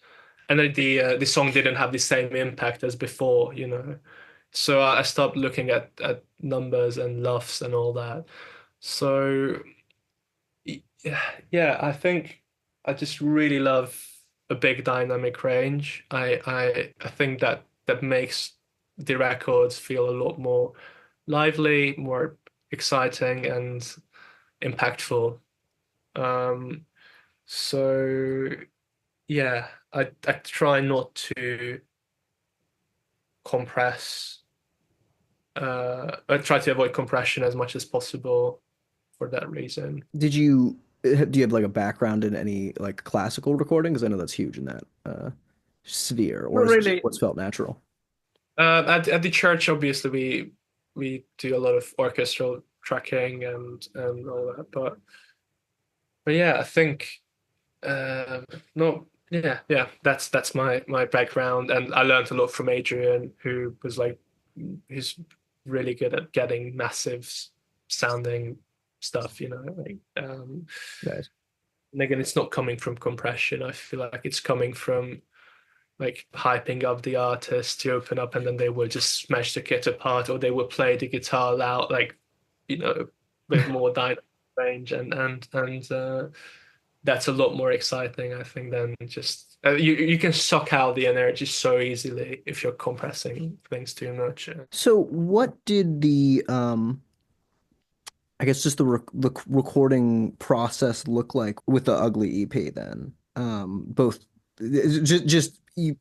and then the song didn't have the same impact as before. So I stopped looking at numbers and luffs and all that. So yeah, I think I just really love a big dynamic range. I think that that makes the records feel a lot more lively, more exciting, and impactful. Um, so yeah, I try not to compress. I try to avoid compression as much as possible for that reason.
Do you have like a background in any like classical recording? Because I know that's huge in that sphere, or
Not
is it just
really.
what's felt natural?
At the church, obviously, we do a lot of orchestral tracking and all that. But yeah, I think no, yeah. That's my background, and I learned a lot from Adrian, who was like, he's really good at getting massive sounding stuff.
Nice.
And again, it's not coming from compression. I feel like it's coming from like hyping up the artist to open up, and then they will just smash the kit apart, or they will play the guitar loud, like with more dynamic range, and that's a lot more exciting, I think, than just you can suck out the energy so easily if you're compressing things too much.
So, what did the I guess just the recording process look like with the Ugly EP then? Both just you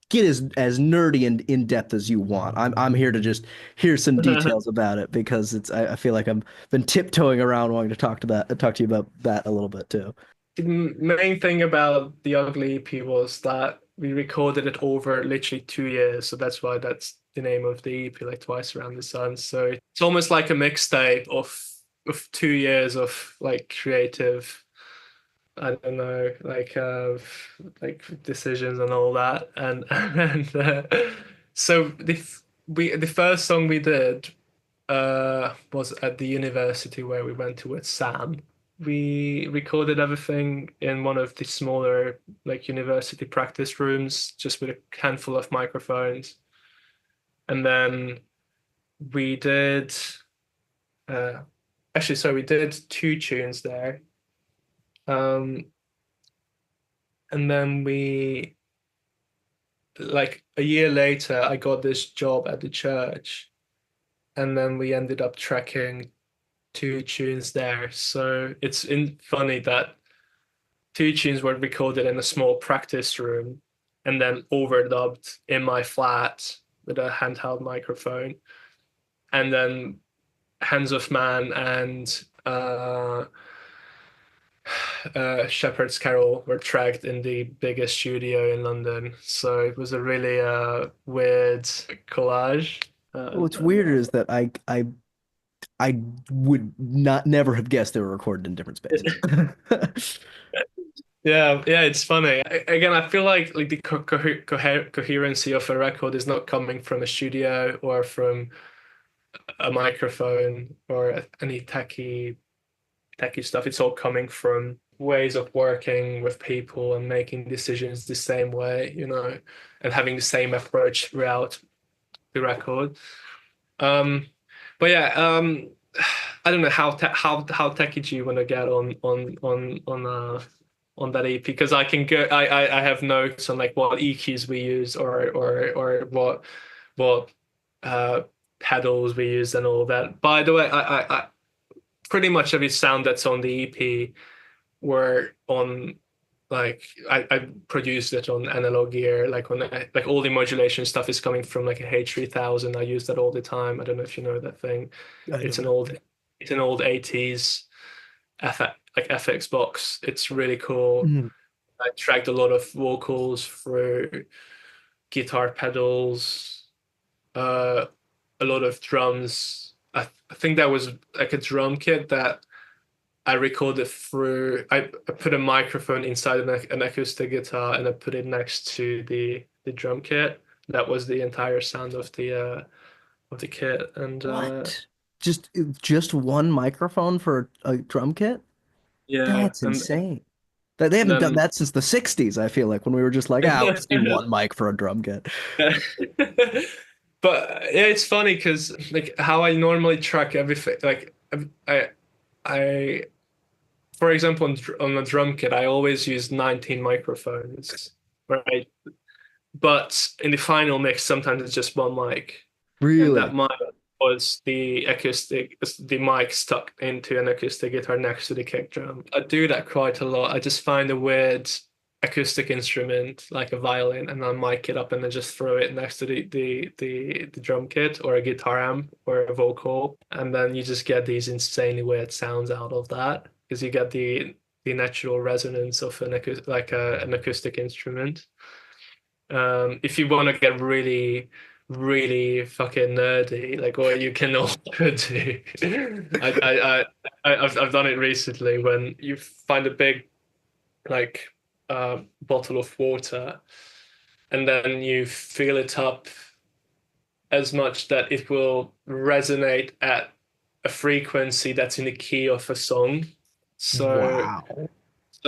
get as nerdy and in depth as you want. I'm here to just hear some details about it because I feel like I've been tiptoeing around wanting to talk to you about that a little bit too.
The main thing about the Ugly EP was that we recorded it over literally 2 years, so that's why that's the name of the EP, like Twice Around the Sun. So it's almost like a mixtape of 2 years of like creative, I don't know, like decisions and all that, and so the first song we did was at the university where we went to with Sam. We recorded everything in one of the smaller like university practice rooms, just with a handful of microphones, and then we did uh, actually, so we did two tunes there. Um, and then we like a year later, I got this job at the church, and then we ended up tracking two tunes there. So funny that two tunes were recorded in a small practice room and then overdubbed in my flat with a handheld microphone. And then Hands of Man and Shepherd's Carol were tracked in the biggest studio in London. So it was a really weird collage.
What's weirder is that I would not never have guessed they were recorded in different spaces.
Yeah, it's funny. Again, I feel like the coherency of a record is not coming from a studio or from a microphone or any techie stuff. It's all coming from ways of working with people and making decisions the same way, and having the same approach throughout the record. Um, but yeah, I don't know how techie do you want to get on that EP, because I can go I have notes on like what EQs we use or what uh pedals we use and all that. By the way, I pretty much every sound that's on the EP were on like I produced it on analog gear, like on like all the modulation stuff is coming from like a H3000. I use that all the time. I don't know if you know that thing.
I
It's
don't
an
know.
old 80s FX box. It's really cool.
Mhm.
I tracked a lot of vocals through guitar pedals, a lot of drums. I think that was like a drum kit that I recorded through. I put a microphone inside an acoustic guitar and I put it next to the drum kit. That was the entire sound of the kit. And
What? Just one microphone for a drum kit?
yeah,
That's insane. They
and
haven't done
then
that since the 60s, I feel like, when we were just like, we just need one mic for a drum kit.
but yeah, it's funny because like how I normally track everything, like I for example, on a drum kit, I always use 19 microphones, right? But in the final mix, sometimes it's just one mic, and that
Really?
mic was the mic stuck into an acoustic guitar next to the kick drum. I do that quite a lot. I just find a weird acoustic instrument like a violin, and I mic it up and then just throw it next to the drum kit or a guitar amp or a vocal, and then you just get these insanely weird sounds out of that because you get the natural resonance of an acoustic instrument. If you want to get really, really fucking nerdy, like what you can also do, I've done it recently when you find a big like bottle of water and then you fill it up as much that it will resonate at a frequency that's in the key of a song. So
Wow.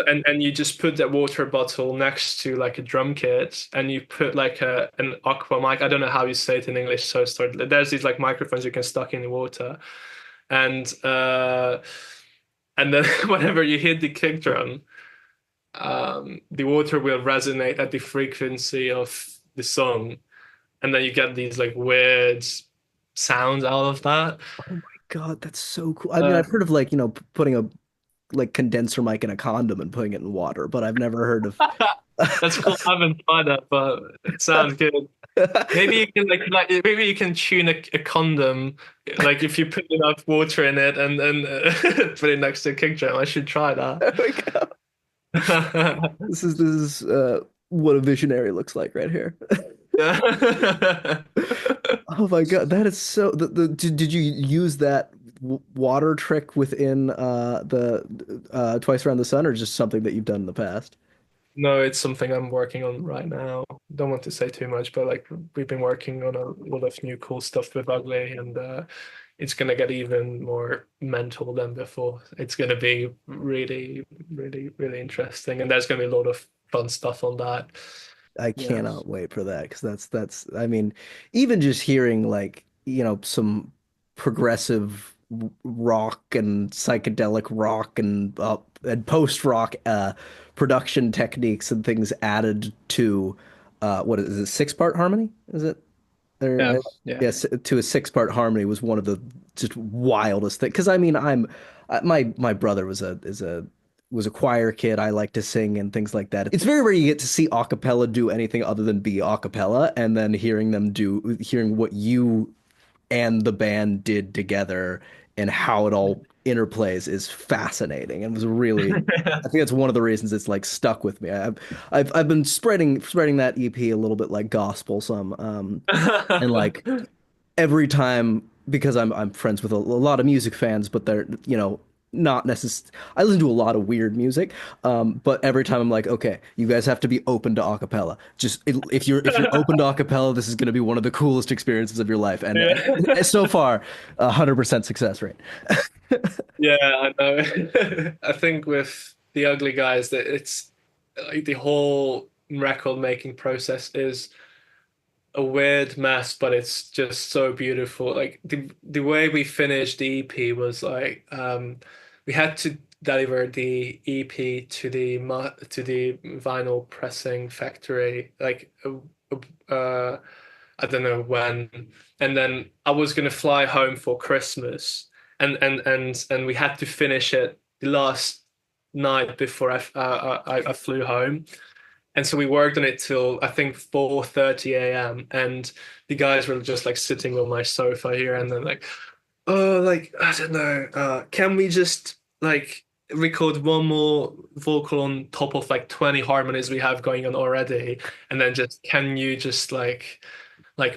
and you just put that water bottle next to like a drum kit and you put like an aqua mic. I don't know how you say it in English. So there's these like microphones you can stuck in the water. And and then whenever you hit the kick drum, the water will resonate at the frequency of the song. And then you get these like weird sounds out of that.
Oh my God, that's so cool. I mean,
Uh,
I've heard of like, putting a like condenser mic in a condom and putting it in water, but I've never heard of
that's cool. I haven't tried that, but it sounds good. Maybe you can maybe you can tune a condom like if you put enough water in it and then put it next to a kick drum. I should try that.
Oh my God. This is what a visionary looks like right here.
Yeah.
Oh my God, that is so did you use that water trick within the Twice Around the Sun or just something that you've done in the past?
No, it's something I'm working on right now. Don't want to say too much, but like we've been working on a lot of new cool stuff with Ugly, and it's gonna get even more mental than before. It's gonna be really, really, really interesting, and there's gonna be a lot of fun stuff on that.
I
Yeah.
cannot wait for that because that's I mean, even just hearing like, some progressive rock and psychedelic rock and post rock production techniques and things added to what is it, six-part harmony? Is it?
Yeah,
Or
yeah.
yes, to a six-part harmony was one of the just wildest things. Because I mean, my brother was a choir kid. I like to sing and things like that. It's very rare you get to see a cappella do anything other than be a cappella, and then hearing what you and the band did together and how it all interplays is fascinating and was really. I think that's one of the reasons it's like stuck with me. I've been spreading that EP a little bit like gospel some. And like every time because I'm friends with a lot of music fans, but they're not necessarily. I listen to a lot of weird music, but every time I'm like, okay, you guys have to be open to acapella. If you're open to acapella, this is going to be one of the coolest experiences of your life, and
Yeah.
so far, 100% success rate.
Yeah, I know. I think with the Ugly Guys that it's like the whole record making process is a weird mess, but it's just so beautiful. Like the way we finished the EP was like we had to deliver the EP to the vinyl pressing factory like I don't know when, and then I was gonna fly home for Christmas, and we had to finish it the last night before I flew home. And so we worked on it till I think 4:30 a.m. And the guys were just like sitting on my sofa here and then like, oh, like, I don't know, can we just like record one more vocal on top of like 20 harmonies we have going on already? And then just can you just like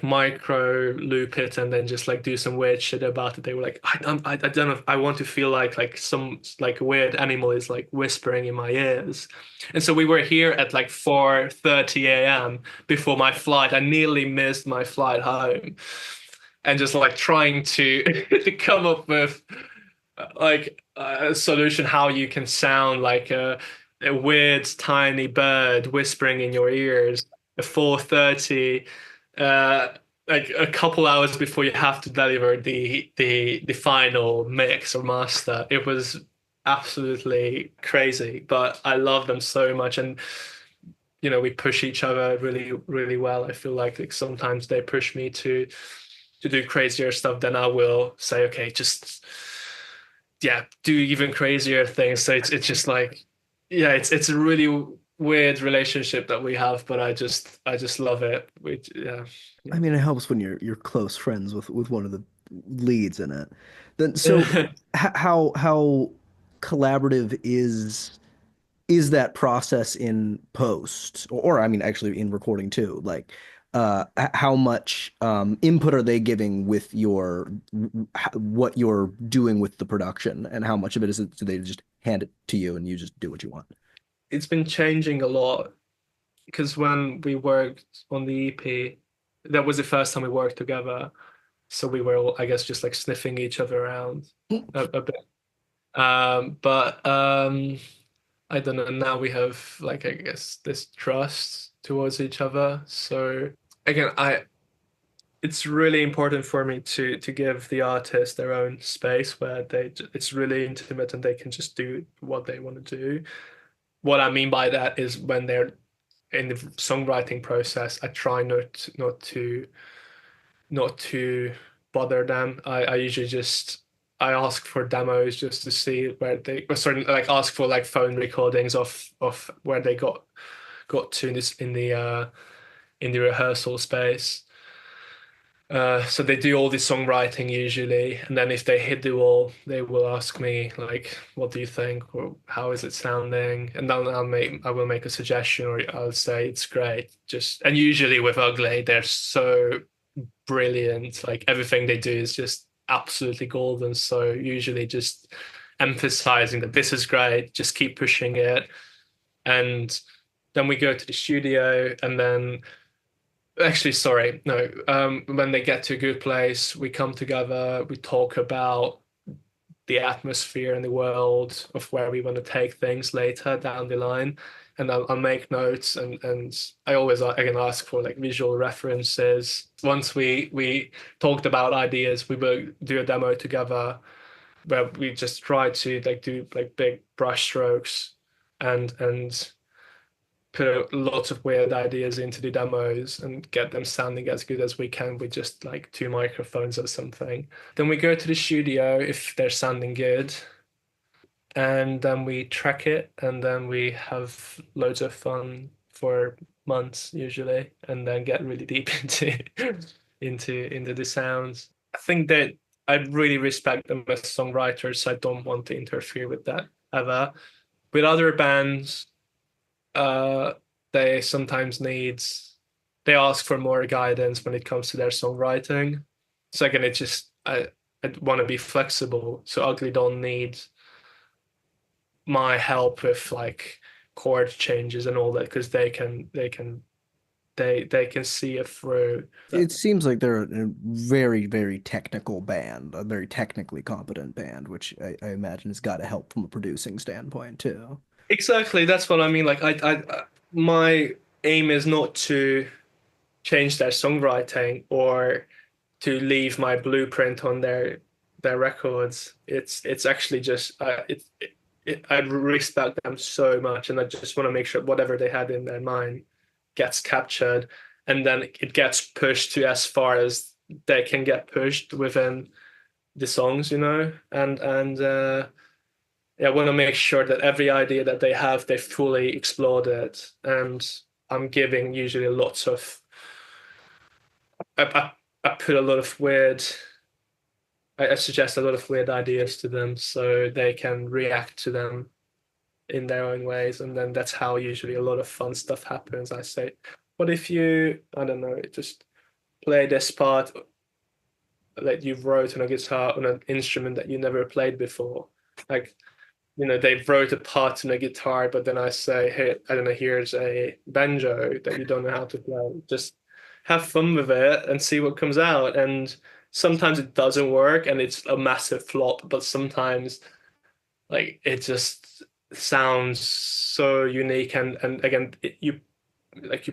micro loop it and then just like do some weird shit about it. They were like, I don't know. I want to feel like some like weird animal is like whispering in my ears. And so we were here at like 4:30 a.m. before my flight. I nearly missed my flight home, and just like trying to to come up with like a solution how you can sound like a weird tiny bird whispering in your ears at 4:30 uh like a couple hours before you have to deliver the final mix or master. It was absolutely crazy, but I love them so much. And we push each other really, really well. I feel like sometimes they push me to do crazier stuff than I will say, okay, just yeah, do even crazier things. So it's just like, yeah, it's a really weird relationship that we have, but I just love it. Yeah,
I mean, it helps when you're close friends with one of the leads in it. Then, so
yeah.
how collaborative is that process in post, or I mean, actually in recording too? Like, how much input are they giving with what you're doing with the production, and how much of it is it, do they just hand it to you and you just do what you want?
It's been changing a lot because when we worked on the EP, that was the first time we worked together. So we were all, I guess, just like sniffing each other around a bit. But I don't know. Now we have like, I guess, this trust towards each other. So again, it's really important for me to give the artist their own space where it's really intimate and they can just do what they want to do. What I mean by that is when they're in the songwriting process, I try not to bother them. I usually just I ask for demos just to see where they or certain like ask for like phone recordings of where they got to in this in the rehearsal space. So they do all the songwriting usually, and then if they hit the wall, they will ask me like, "What do you think?" or "How is it sounding?" And then I will make a suggestion, or I'll say it's great. Just and usually with Ugly, they're so brilliant. Like everything they do is just absolutely golden. So usually just emphasizing that this is great, just keep pushing it, and then we go to the studio, and then actually, sorry, no. When they get to a good place, we come together, we talk about the atmosphere and the world of where we want to take things later down the line. And I'll make notes and I always again ask for like visual references. Once we talked about ideas, we will do a demo together where we just try to like do like big brush strokes and put lots of weird ideas into the demos and get them sounding as good as we can with just like two microphones or something. Then we go to the studio if they're sounding good, and then we track it, and then we have loads of fun for months usually, and then get really deep into the sounds. I think that I really respect them as songwriters, so I don't want to interfere with that ever. With other bands, uh, they sometimes they ask for more guidance when it comes to their songwriting. So again, it's just I want to be flexible. So Ugly don't need my help with like chord changes and all that because they can see it through.
It seems like they're a very, very technical band, a very technically competent band, which I imagine has got to help from a producing standpoint too.
Exactly, that's what I mean. Like my aim is not to change their songwriting or to leave my blueprint on their records. It's actually just I respect them so much, and I just want to make sure whatever they had in their mind gets captured, and then it gets pushed to as far as they can get pushed within the songs, and yeah, I want to make sure that every idea that they have, they fully explored it, and I'm giving usually lots of I put a lot of weird I suggest a lot of weird ideas to them so they can react to them in their own ways. And then that's how usually a lot of fun stuff happens. I say, what if you, I don't know, just play this part that you wrote on a guitar on an instrument that you never played before? Like, they wrote a part on a guitar, but then I say, hey, I don't know, here's a banjo that you don't know how to play. Just have fun with it and see what comes out. And sometimes it doesn't work and it's a massive flop, but sometimes like it just sounds so unique and again you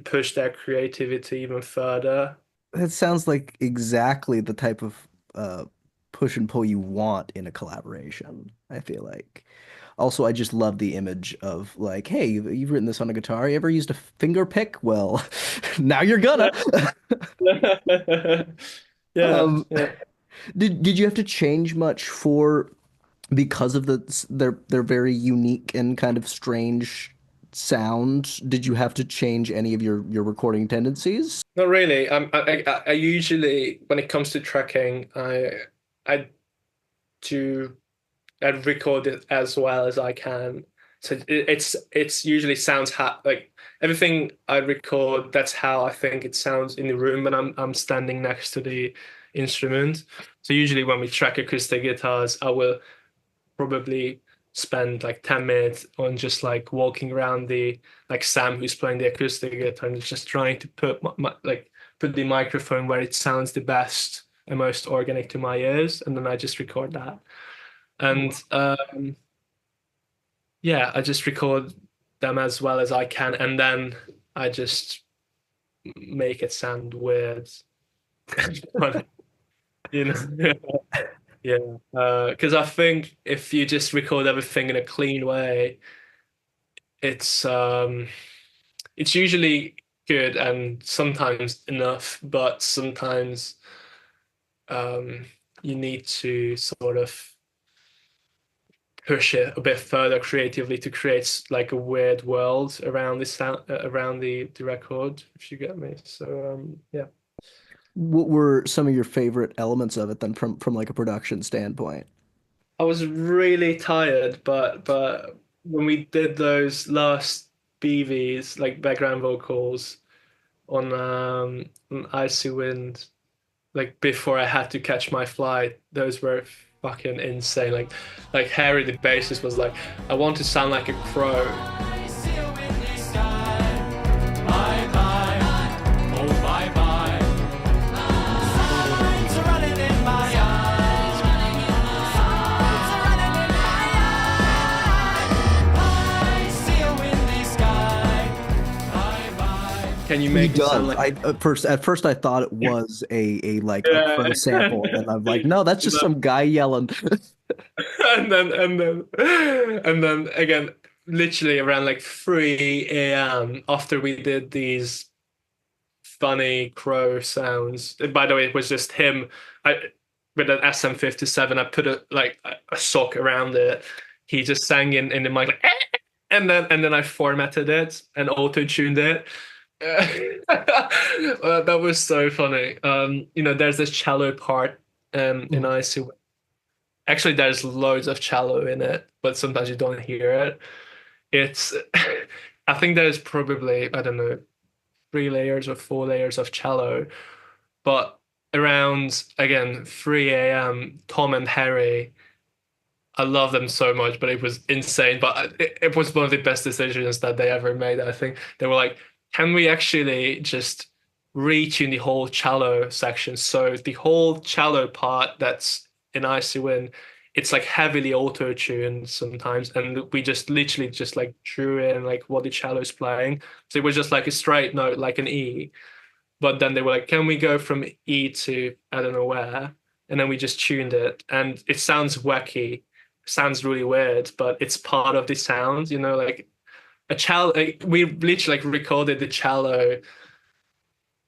push their creativity even further.
That sounds like exactly the type of uh, push and pull you want in a collaboration, I feel like. Also, I just love the image of like, hey, you've written this on a guitar. You ever used a finger pick? Well, now you're gonna.
Yeah,
Um,
yeah.
did you have to change much for because of their very unique and kind of strange sound? Did you have to change any of your recording tendencies?
Not really. I usually, when it comes to tracking, I do I record it as well as I can. So it's usually sounds like everything I record. That's how I think it sounds in the room when I'm standing next to the instrument. So usually when we track acoustic guitars, I will probably spend like 10 minutes on just like walking around the like Sam who's playing the acoustic guitar and just trying to put like put the microphone where it sounds the best and most organic to my ears, and then I just record that. And yeah, I just record them as well as I can, and then I just make it sound weird. But, you know, yeah, because I think if you just record everything in a clean way, it's um, it's usually good and sometimes enough, but sometimes um, you need to sort of push it a bit further creatively to create like a weird world around the sound around the record, if you get me. So yeah.
What were some of your favorite elements of it then from like a production standpoint?
I was really tired, but when we did those last BVs, like background vocals on Icy Wind, like before I had to catch my flight, those were fucking insane. Like Harry the bassist was like, I want to sound like a crow. Can you
He
make it sound
does.
like
I at first I thought it was a like a
yeah.
crow sample, and I'm like, no, that's just some guy yelling.
And then again, literally around like 3 a.m. after we did these funny crow sounds. And by the way, it was just him. I with an SM57. I put a sock around it. He just sang in the mic like, and then I formatted it and auto tuned it. That was so funny. There's this cello part in IC. Actually, there's loads of cello in it, but sometimes you don't hear it. It's, I think there's probably, I don't know, 3 layers or 4 layers of cello, but around again 3 a.m. Tom and Harry, I love them so much, but it was insane. But it was one of the best decisions that they ever made. I think they were like, can we actually just retune the whole cello section? So the whole cello part that's in Icy Wind, it's like heavily auto-tuned sometimes, and we just literally just like drew in like what the cello is playing. So it was just like a straight note, like an E. But then they were like, can we go from E to I don't know where? And then we just tuned it, and it sounds wacky, sounds really weird, but it's part of the sound, like a cello. Like, we literally like recorded the cello,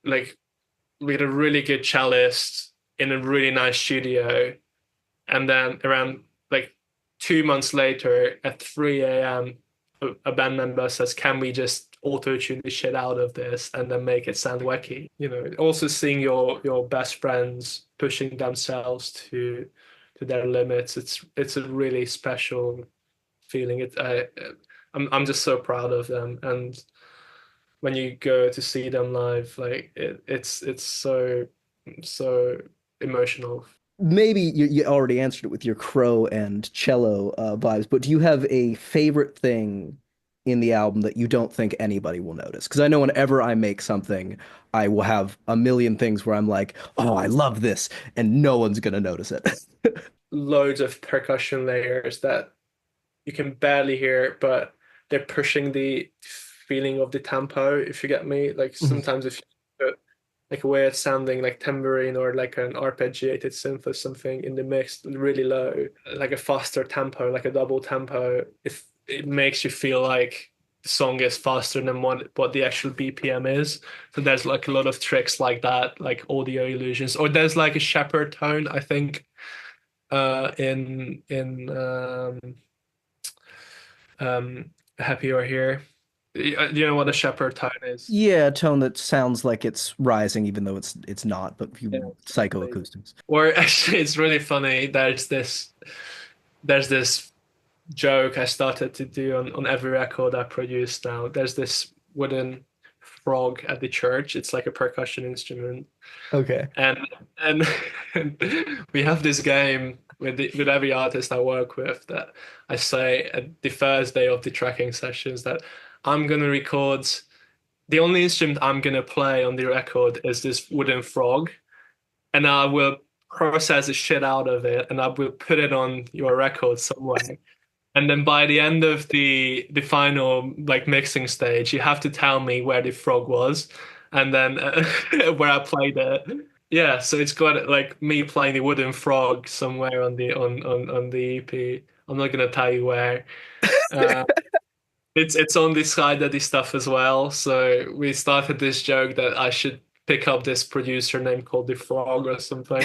like we had a really good cellist in a really nice studio, and then around like 2 months later at 3 a.m. a band member says, can we just auto tune the shit out of this and then make it sound wacky? Also seeing your best friends pushing themselves to their limits, it's a really special feeling. I'm just so proud of them, and when you go to see them live, like it's so emotional.
Maybe you already answered it with your crow and cello vibes, but do you have a favorite thing in the album that you don't think anybody will notice? Because I know whenever I make something, I will have a million things where I'm like, oh, I love this, and no one's gonna notice it.
Loads of percussion layers that you can barely hear, but they're pushing the feeling of the tempo, if you get me. Like sometimes if you put like a weird sounding like tambourine or like an arpeggiated synth or something in the mix really low, like a faster tempo, like a double tempo, if it makes you feel like the song is faster than what the actual BPM is. So there's like a lot of tricks like that, like audio illusions. Or there's like a shepherd tone, I think, in Happy You're Here. Do you know what a shepherd tone is?
Yeah, a tone that sounds like it's rising, even though it's not. But
Yeah, exactly.
psychoacoustics.
Or actually, it's really funny. There's this joke I started to do on every record I produce now. There's this wooden frog at the church. It's like a percussion instrument,
Okay.
and and, and we have this game with every artist I work with that I say at the first day of the tracking sessions that I'm gonna record. The only instrument I'm gonna play on the record is this wooden frog, and I will process the shit out of it, and I will put it on your record somewhere. And then by the end of the final like mixing stage, you have to tell me where the frog was, and then where I played it. Yeah, so it's got like me playing the wooden frog somewhere on the EP. I'm not gonna tell you where. Uh, it's on the Sky Daddy stuff as well. So we started this joke that I should pick up this producer name called the Frog or something.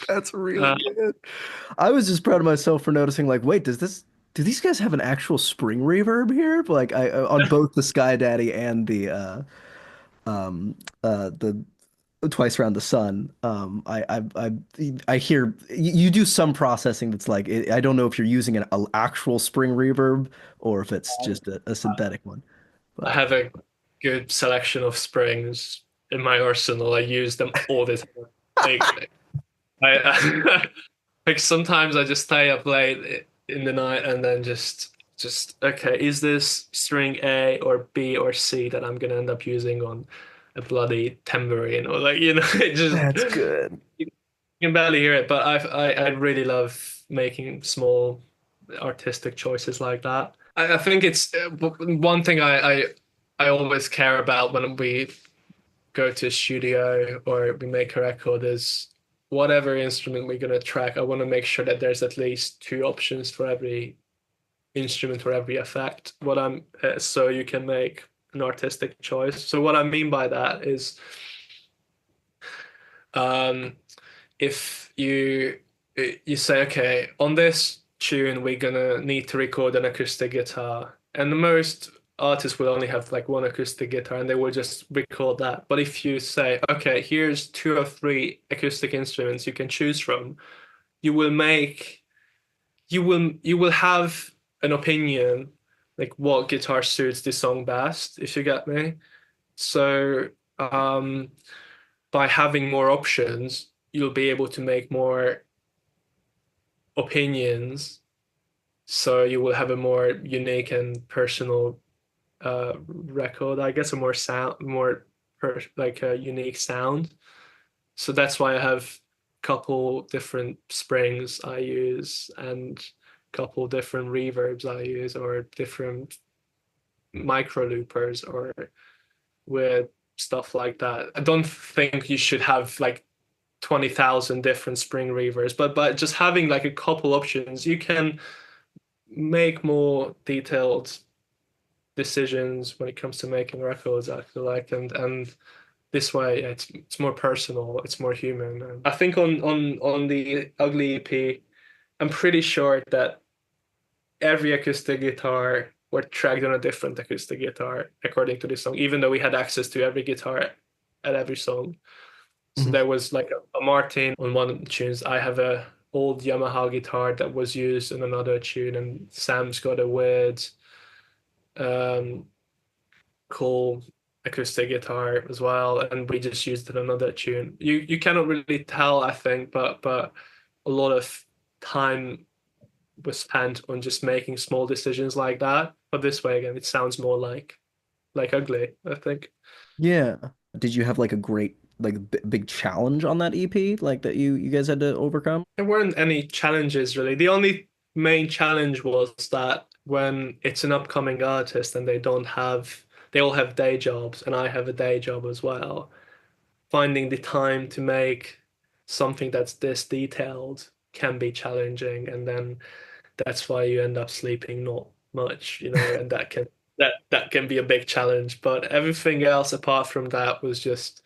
That's really
Uh,
good. I was just proud of myself for noticing, like, wait, do these guys have an actual spring reverb here? Like, I on both the Sky Daddy and um the Twice Around the Sun. I hear you do some processing that's like I don't know if you're using an actual spring reverb or if it's just a synthetic one.
I
But
have a good selection of springs in my arsenal. I use them all the time. Like I like sometimes I just stay up late in the night and then just okay, is this string A or B or C that I'm gonna end up using on a bloody tambourine or like it just
that's good.
you can barely hear it, but I really love making small artistic choices like that. I think it's one thing I always care about when we go to a studio or we make a record is whatever instrument we're going to track, I want to make sure that there's at least two options for every instrument or every effect. So you can make an artistic choice. So what I mean by that is, um, if you say, okay, on this tune we're gonna need to record an acoustic guitar, and most artists will only have like one acoustic guitar and they will just record that. But if you say, okay, here's two or three acoustic instruments you can choose from, you will make you will have an opinion like what guitar suits the song best, if you get me. So by having more options, you'll be able to make more opinions. So you will have a more unique and personal record, I guess, a more sound, like a unique sound. So that's why I have a couple different springs I use and a couple different reverbs I use or different micro loopers or with stuff like that. I don't think you should have like 20,000 different spring reverbs, but just having like a couple options, you can make more detailed decisions when it comes to making records, I feel like, and this way it's more personal, it's more human. And I think on the Ugly EP, I'm pretty sure that every acoustic guitar were tracked on a different acoustic guitar according to the song, even though we had access to every guitar at every song. So
Mhm.
there was like a Martin on one of the tunes. I have a old Yamaha guitar that was used in another tune, and Sam's got a weird, um, cool acoustic guitar as well, and we just used it in another tune. You cannot really tell, I think, but a lot of time was spent on just making small decisions like that. But this way again, it sounds more like Ugly, I think.
Yeah. Did you have like a great like big challenge on that EP like that you guys had to overcome?
There weren't any challenges really. The only main challenge was that when it's an upcoming artist and they don't have they all have day jobs, and I have a day job as well. Finding the time to make something that's this detailed can be challenging, and then that's why you end up sleeping not much, and that can be a big challenge. But everything else apart from that was just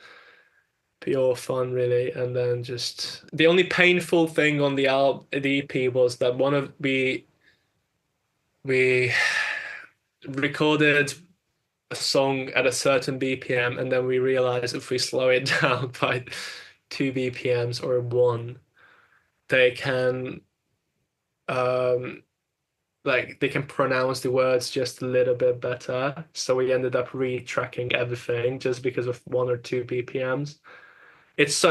pure fun, really. And then just the only painful thing on the EP was that one of we recorded a song at a certain BPM, and then we realized if we slow it down by 2 BPMs or one, they can um they can pronounce the words just a little bit better. So we ended up retracking everything just because of 1 or 2 BPMs. It's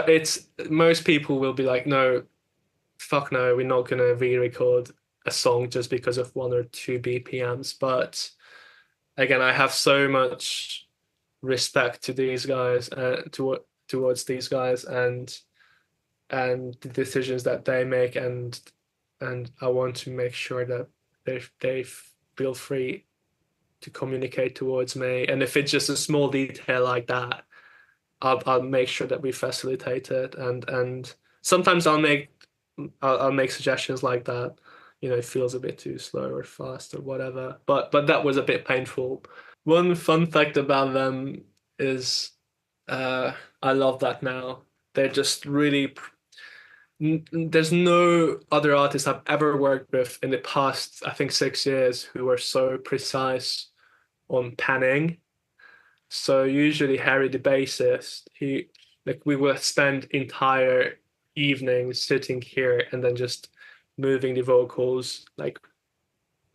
most people will be like, no, fuck no, we're not gonna re-record a song just because of 1 or 2 BPMs. But again, I have so much respect to these guys, towards these guys, and the decisions that they make, and I want to make sure that they feel free to communicate towards me. And if it's just a small detail like that, I'll make sure that we facilitate it. And sometimes I'll make suggestions like that. It feels a bit too slow or fast or whatever. But that was a bit painful. One fun fact about them is, I love that now. They're just really. There's no other artist I've ever worked with in the past, I think, 6 years who were so precise on panning. So usually Harry, the bassist, he like we would spend entire evenings sitting here and then just moving the vocals like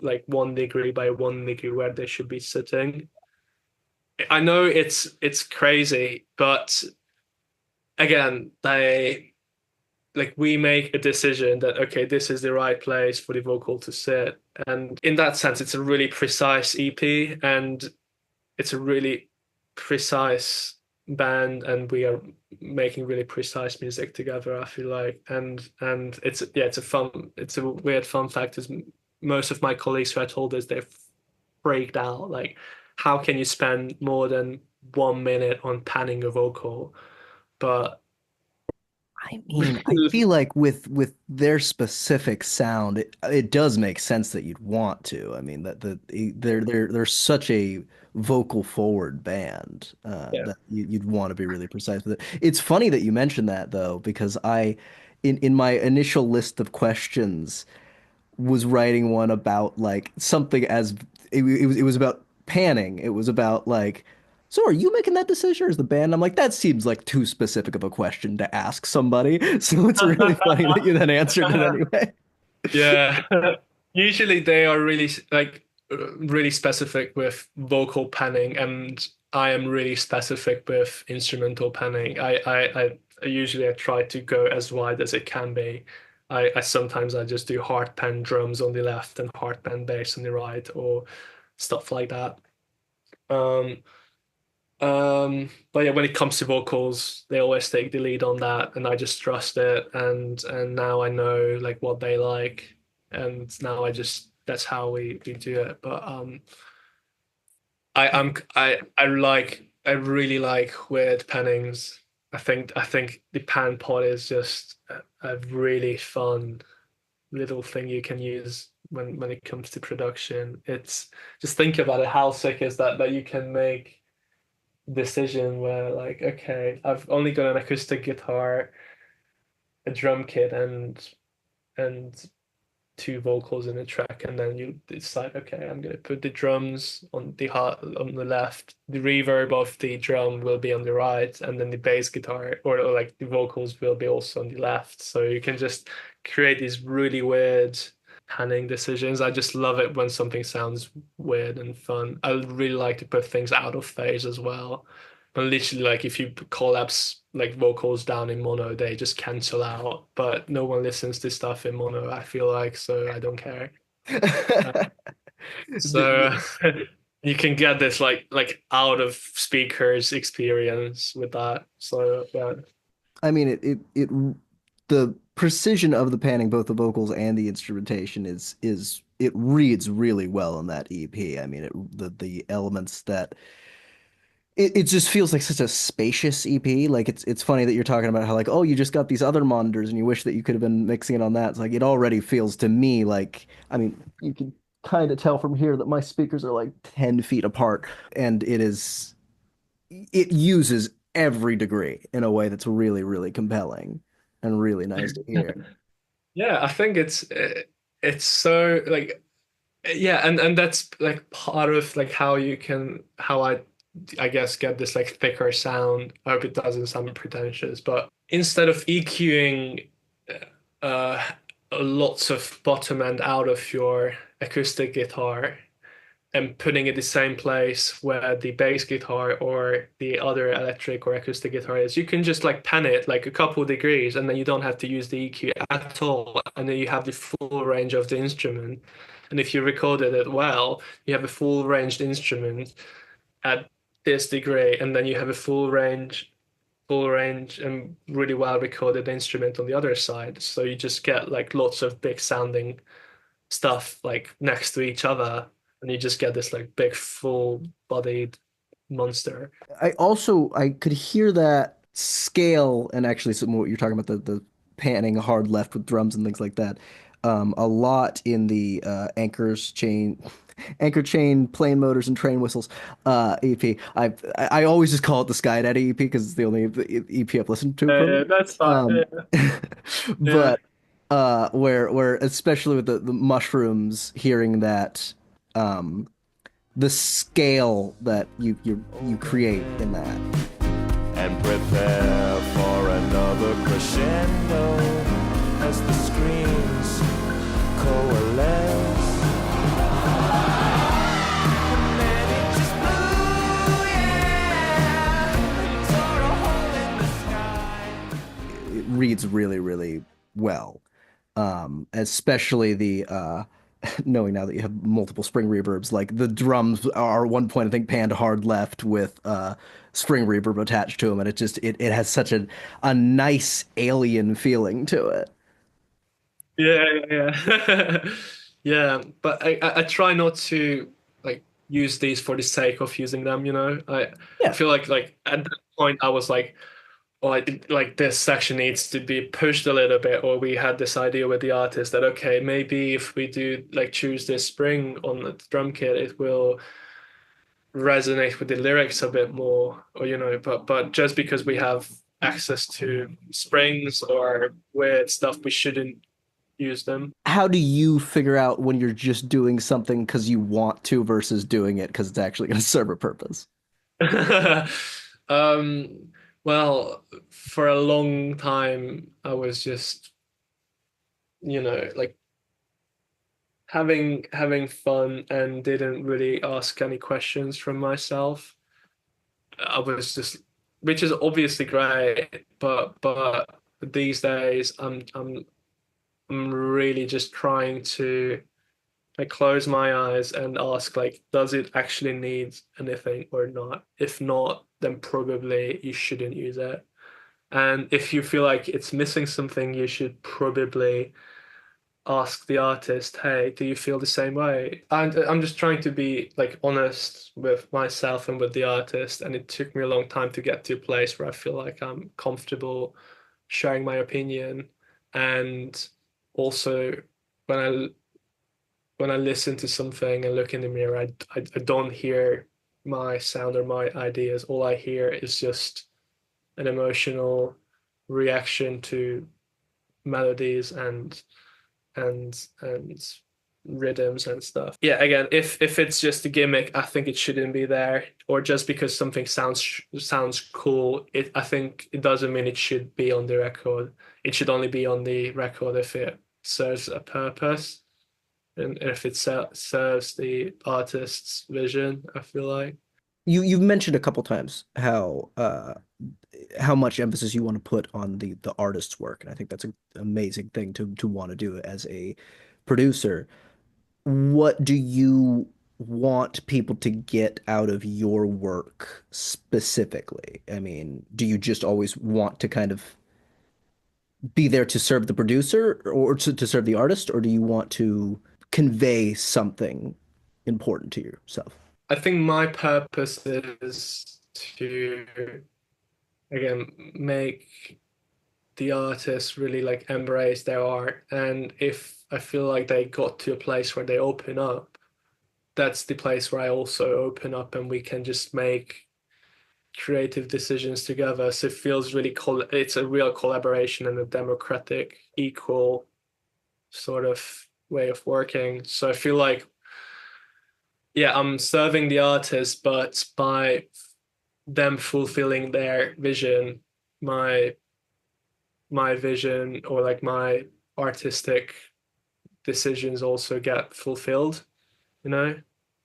1 degree by 1 degree where they should be sitting. I know it's crazy, but again, we make a decision that, okay, this is the right place for the vocal to sit. And in that sense, it's a really precise EP, and it's a really precise band, and we are making really precise music together, I feel like. And it's a weird fun fact is most of my colleagues who I told this, they've freaked out. Like, how can you spend more than 1 minute on panning a vocal? But
I mean, I feel like with their specific sound, it does make sense that you'd want to. I mean, that they're such a vocal forward band
yeah.
that you'd want to be really precise with it. It's funny that you mentioned that though, because in my initial list of questions, was writing one about like something as it was about panning. It was about like, so are you making that decision or is the band? I'm like, that seems like too specific of a question to ask somebody. So it's really funny that you then answered it anyway.
Yeah. Usually they are really specific with vocal panning, and I am really specific with instrumental panning. I usually I try to go as wide as it can be. I sometimes I just do hard pan drums on the left and hard pan bass on the right, or stuff like that. Um, but yeah, when it comes to vocals, they always take the lead on that, and I just trust it. And now I know like what they like, and now that's how we do it. But I really like weird pannings. I think the pan pot is just a really fun little thing you can use when it comes to production. It's just think about it. How sick is that you can make decision where like, okay, I've only got an acoustic guitar, a drum kit, and 2 vocals in a track, and then you decide, okay, I'm gonna put the drums on the left, the reverb of the drum will be on the right, and then the bass guitar or like the vocals will be also on the left. So you can just create these really weird panning decisions. I just love it when something sounds weird and fun. I really like to put things out of phase as well. And literally, like if you collapse like vocals down in mono, they just cancel out. But no one listens to stuff in mono, I feel like, so I don't care. Uh, so you can get this like out of speakers experience with that. So yeah.
I mean, the precision of the panning, both the vocals and the instrumentation, is it reads really well on that EP. I mean, the elements that it just feels like such a spacious EP. Like it's funny that you're talking about how like, oh, you just got these other monitors and you wish that you could have been mixing it on that. It's like it already feels to me like, I mean, you can kind of tell from here that my speakers are like 10 feet apart, and it uses every degree in a way that's really, really compelling and really nice to hear.
Yeah, I think it's so like yeah, and that's like part of like how you can how I guess get this like thicker sound. I hope it doesn't sound pretentious, but instead of EQing uh lots of bottom end out of your acoustic guitar and putting it the same place where the bass guitar or the other electric or acoustic guitar is, you can just like pan it like a couple of degrees and then you don't have to use the EQ at all. And then you have the full range of the instrument. And if you recorded it well, you have a full ranged instrument at this degree, and then you have a full range and really well recorded instrument on the other side. So you just get like lots of big sounding stuff like next to each other, and you just get this like big full-bodied monster.
I could hear that scale, and actually some of what you're talking about, the panning hard left with drums and things like that, a lot in the anchor chain, plane motors and train whistles EP. I always just call it the Sky Daddy EP because it's the only EP I've listened to
Yeah,
from
yeah,
him.
that's fine.
Um,
Yeah, yeah,
but where especially with the mushrooms, hearing that um the scale that you create in that.
and prepare for another crescendo as the screens coalesce. And then it just blew, yeah, and tore a hole in the sky.
It reads really, really well. Especially the knowing now that you have multiple spring reverbs, like the drums are at one point I think panned hard left with spring reverb attached to them, and it has such a nice alien feeling to it.
yeah, yeah. Yeah, but I try not to like use these for the sake of using them, you know. I
Yeah.
feel like at that point I was like, or like this section needs to be pushed a little bit, or we had this idea with the artist that okay, maybe if we do like choose this spring on the drum kit, it will resonate with the lyrics a bit more, or you know, but just because we have access to springs or weird stuff, we shouldn't use them.
How do you figure out when you're just doing something because you want to versus doing it because it's actually going to serve a purpose?
um, well, for a long time, I was just, you know, like having fun and didn't really ask any questions from myself. I was just, which is obviously great, but these days I'm really just trying to like close my eyes and ask like, does it actually need anything or not? If not, then probably you shouldn't use it. And if you feel like it's missing something, you should probably ask the artist, hey, do you feel the same way? And I'm just trying to be like honest with myself and with the artist. And it took me a long time to get to a place where I feel like I'm comfortable sharing my opinion. And also when I listen to something and look in the mirror, I don't hear my sound or my ideas. All I hear is just an emotional reaction to melodies and rhythms and stuff. Yeah, again, if it's just a gimmick, I think it shouldn't be there. Or just because something sounds cool, I think it doesn't mean it should be on the record. It should only be on the record if it serves a purpose and if it serves the artist's vision, I feel like.
You've mentioned a couple times how much emphasis you want to put on the artist's work, and I think that's an amazing thing to want to do as a producer. What do you want people to get out of your work specifically? I mean, do you just always want to kind of be there to serve the producer or to serve the artist, or do you want to convey something important to yourself?
I think my purpose is to again make the artists really like embrace their art. And if I feel like they got to a place where they open up, that's the place where I also open up and we can just make creative decisions together. So it feels really it's a real collaboration and a democratic, equal sort of way of working. So I feel like, yeah, I'm serving the artist, but by them fulfilling their vision, my my vision or like my artistic decisions also get fulfilled, you know?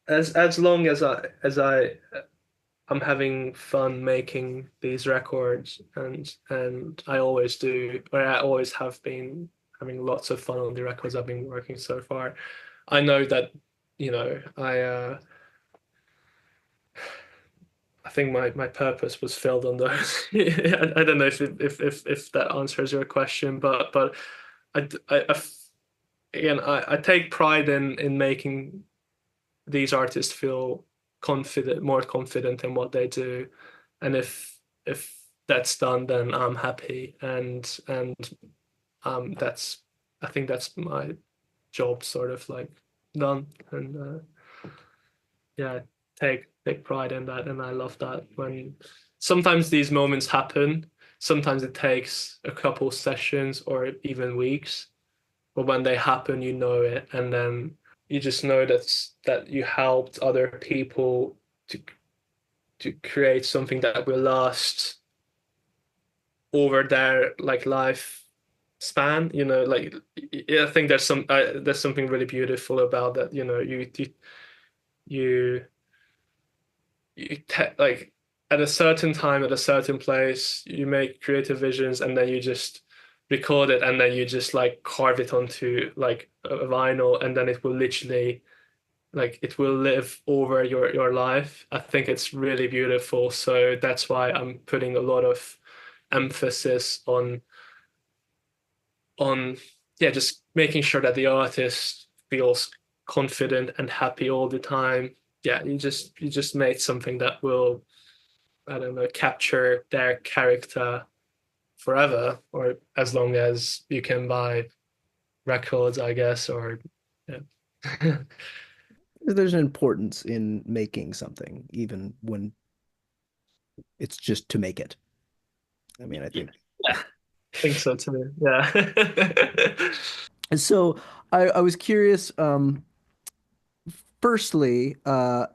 As long as I'm having fun making these records, and I always do, or I always have been having lots of fun on the records I've been working so far. I know that, I think my purpose was filled on those. I don't know if that answers your question, but I again I take pride in making these artists feel more confident in what they do, and if that's done, then I'm happy, and that's I think that's my job sort of like done, and yeah, take pride in that, and I love that when sometimes these moments happen. Sometimes it takes a couple sessions or even weeks, but when they happen, you know it, and then you just know that you helped other people to create something that will last over their like life span. Like I think there's something really beautiful about that. You like at a certain time, at a certain place, you make creative visions, and then you just record it, and then you just like carve it onto like a vinyl, and then it will literally like it will live over your life. I think it's really beautiful. So that's why I'm putting a lot of emphasis on yeah, just making sure that the artist feels confident and happy all the time. Yeah, you just made something that will, I don't know, capture their character forever, or as long as you can buy records, I guess, or yeah.
There's an importance in making something, even when it's just to make it. I mean, I
Yeah,
think.
I think so too. Yeah.
And so I was curious, firstly, you got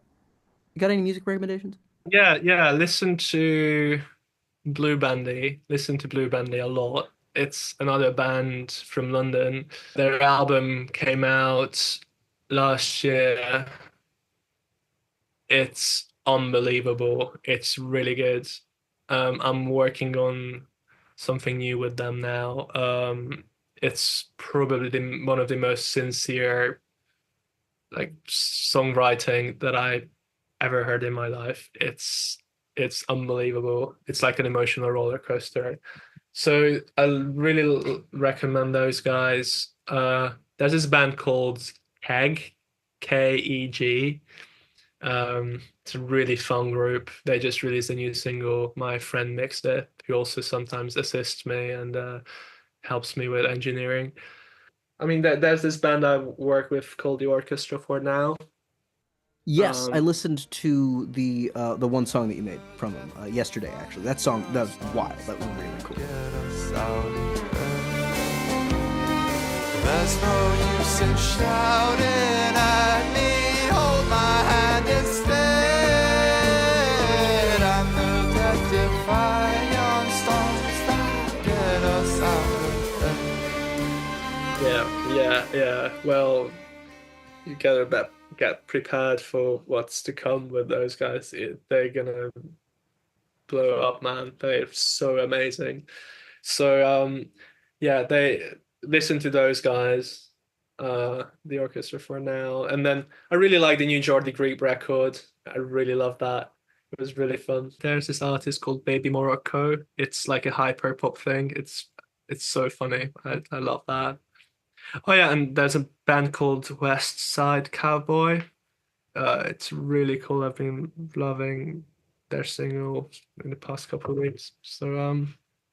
any music recommendations?
Yeah. Listen to Blue Bandy a lot. It's another band from London. Their album came out last year. It's unbelievable. It's really good. I'm working on something new with them now. It's probably one of the most sincere like songwriting that I ever heard in my life. It's unbelievable. It's like an emotional roller coaster. So I really recommend those guys. There's this band called Keg, Keg. It's a really fun group. They just released a new single. My friend mixed it, who also sometimes assists me and helps me with engineering. I mean, there's this band I work with called the Orchestra for now.
Yes, I
Um,
listened to the one song that you made from him yesterday. Actually, that song that was wild. That was really cool.
Get us out of bed. There's no use in shouting at me. Hold my hand instead. I'm the death defying storms that get us out of bed.
yeah. Well, you gotta get prepared for what's to come with those guys. They're gonna blow up, man. They're so amazing. So yeah, they listen to those guys, the orchestra for now. And then I really like the new Jordi Greek record. I really love that. It was really fun. There's this artist called Baby Morocco. It's like a hyper pop thing. It's so funny. I love that. Oh yeah, and there's a band called West Side Cowboy. It's really cool. I've been loving their single in the past couple of weeks. So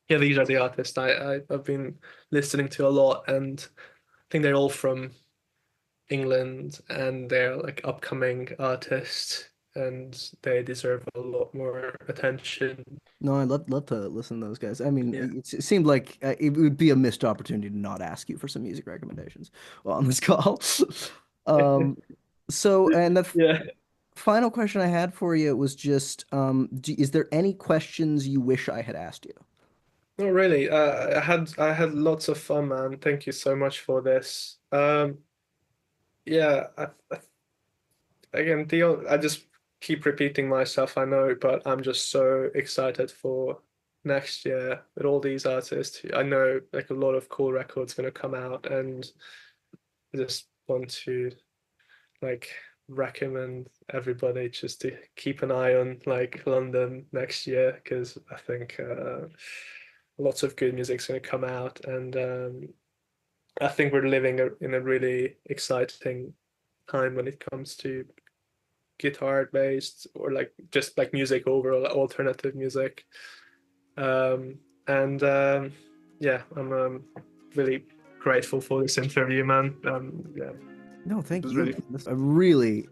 yeah, these are the artists I've been listening to a lot, and I think they're all from England, and they're like upcoming artists, and they deserve a lot more attention.
No, I'd love to listen to those guys. I mean,
Yeah.
it seemed like it would be a missed opportunity to not ask you for some music recommendations while on this call. Um, so, and the
Yeah.
final question I had for you was just, is there any questions you wish I had asked you?
No, really. I had lots of fun, man. Thank you so much for this. Yeah, again, I just keep repeating myself, I know, but I'm just so excited for next year with all these artists. I know like a lot of cool records gonna come out, and I just want to like recommend everybody just to keep an eye on like London next year, because I think lots of good music's gonna come out, and I think we're living in a really exciting time when it comes to guitar based or like just like music overall, alternative music. And yeah, I'm really grateful for this interview, man. Yeah,
No,
it
thank
was
you,
really
man. I really,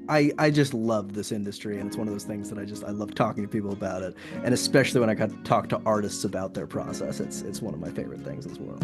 I just love this industry, and it's one of those things that I love talking to people about it, and especially when I got to talk to artists about their process. It's one of my favorite things as well.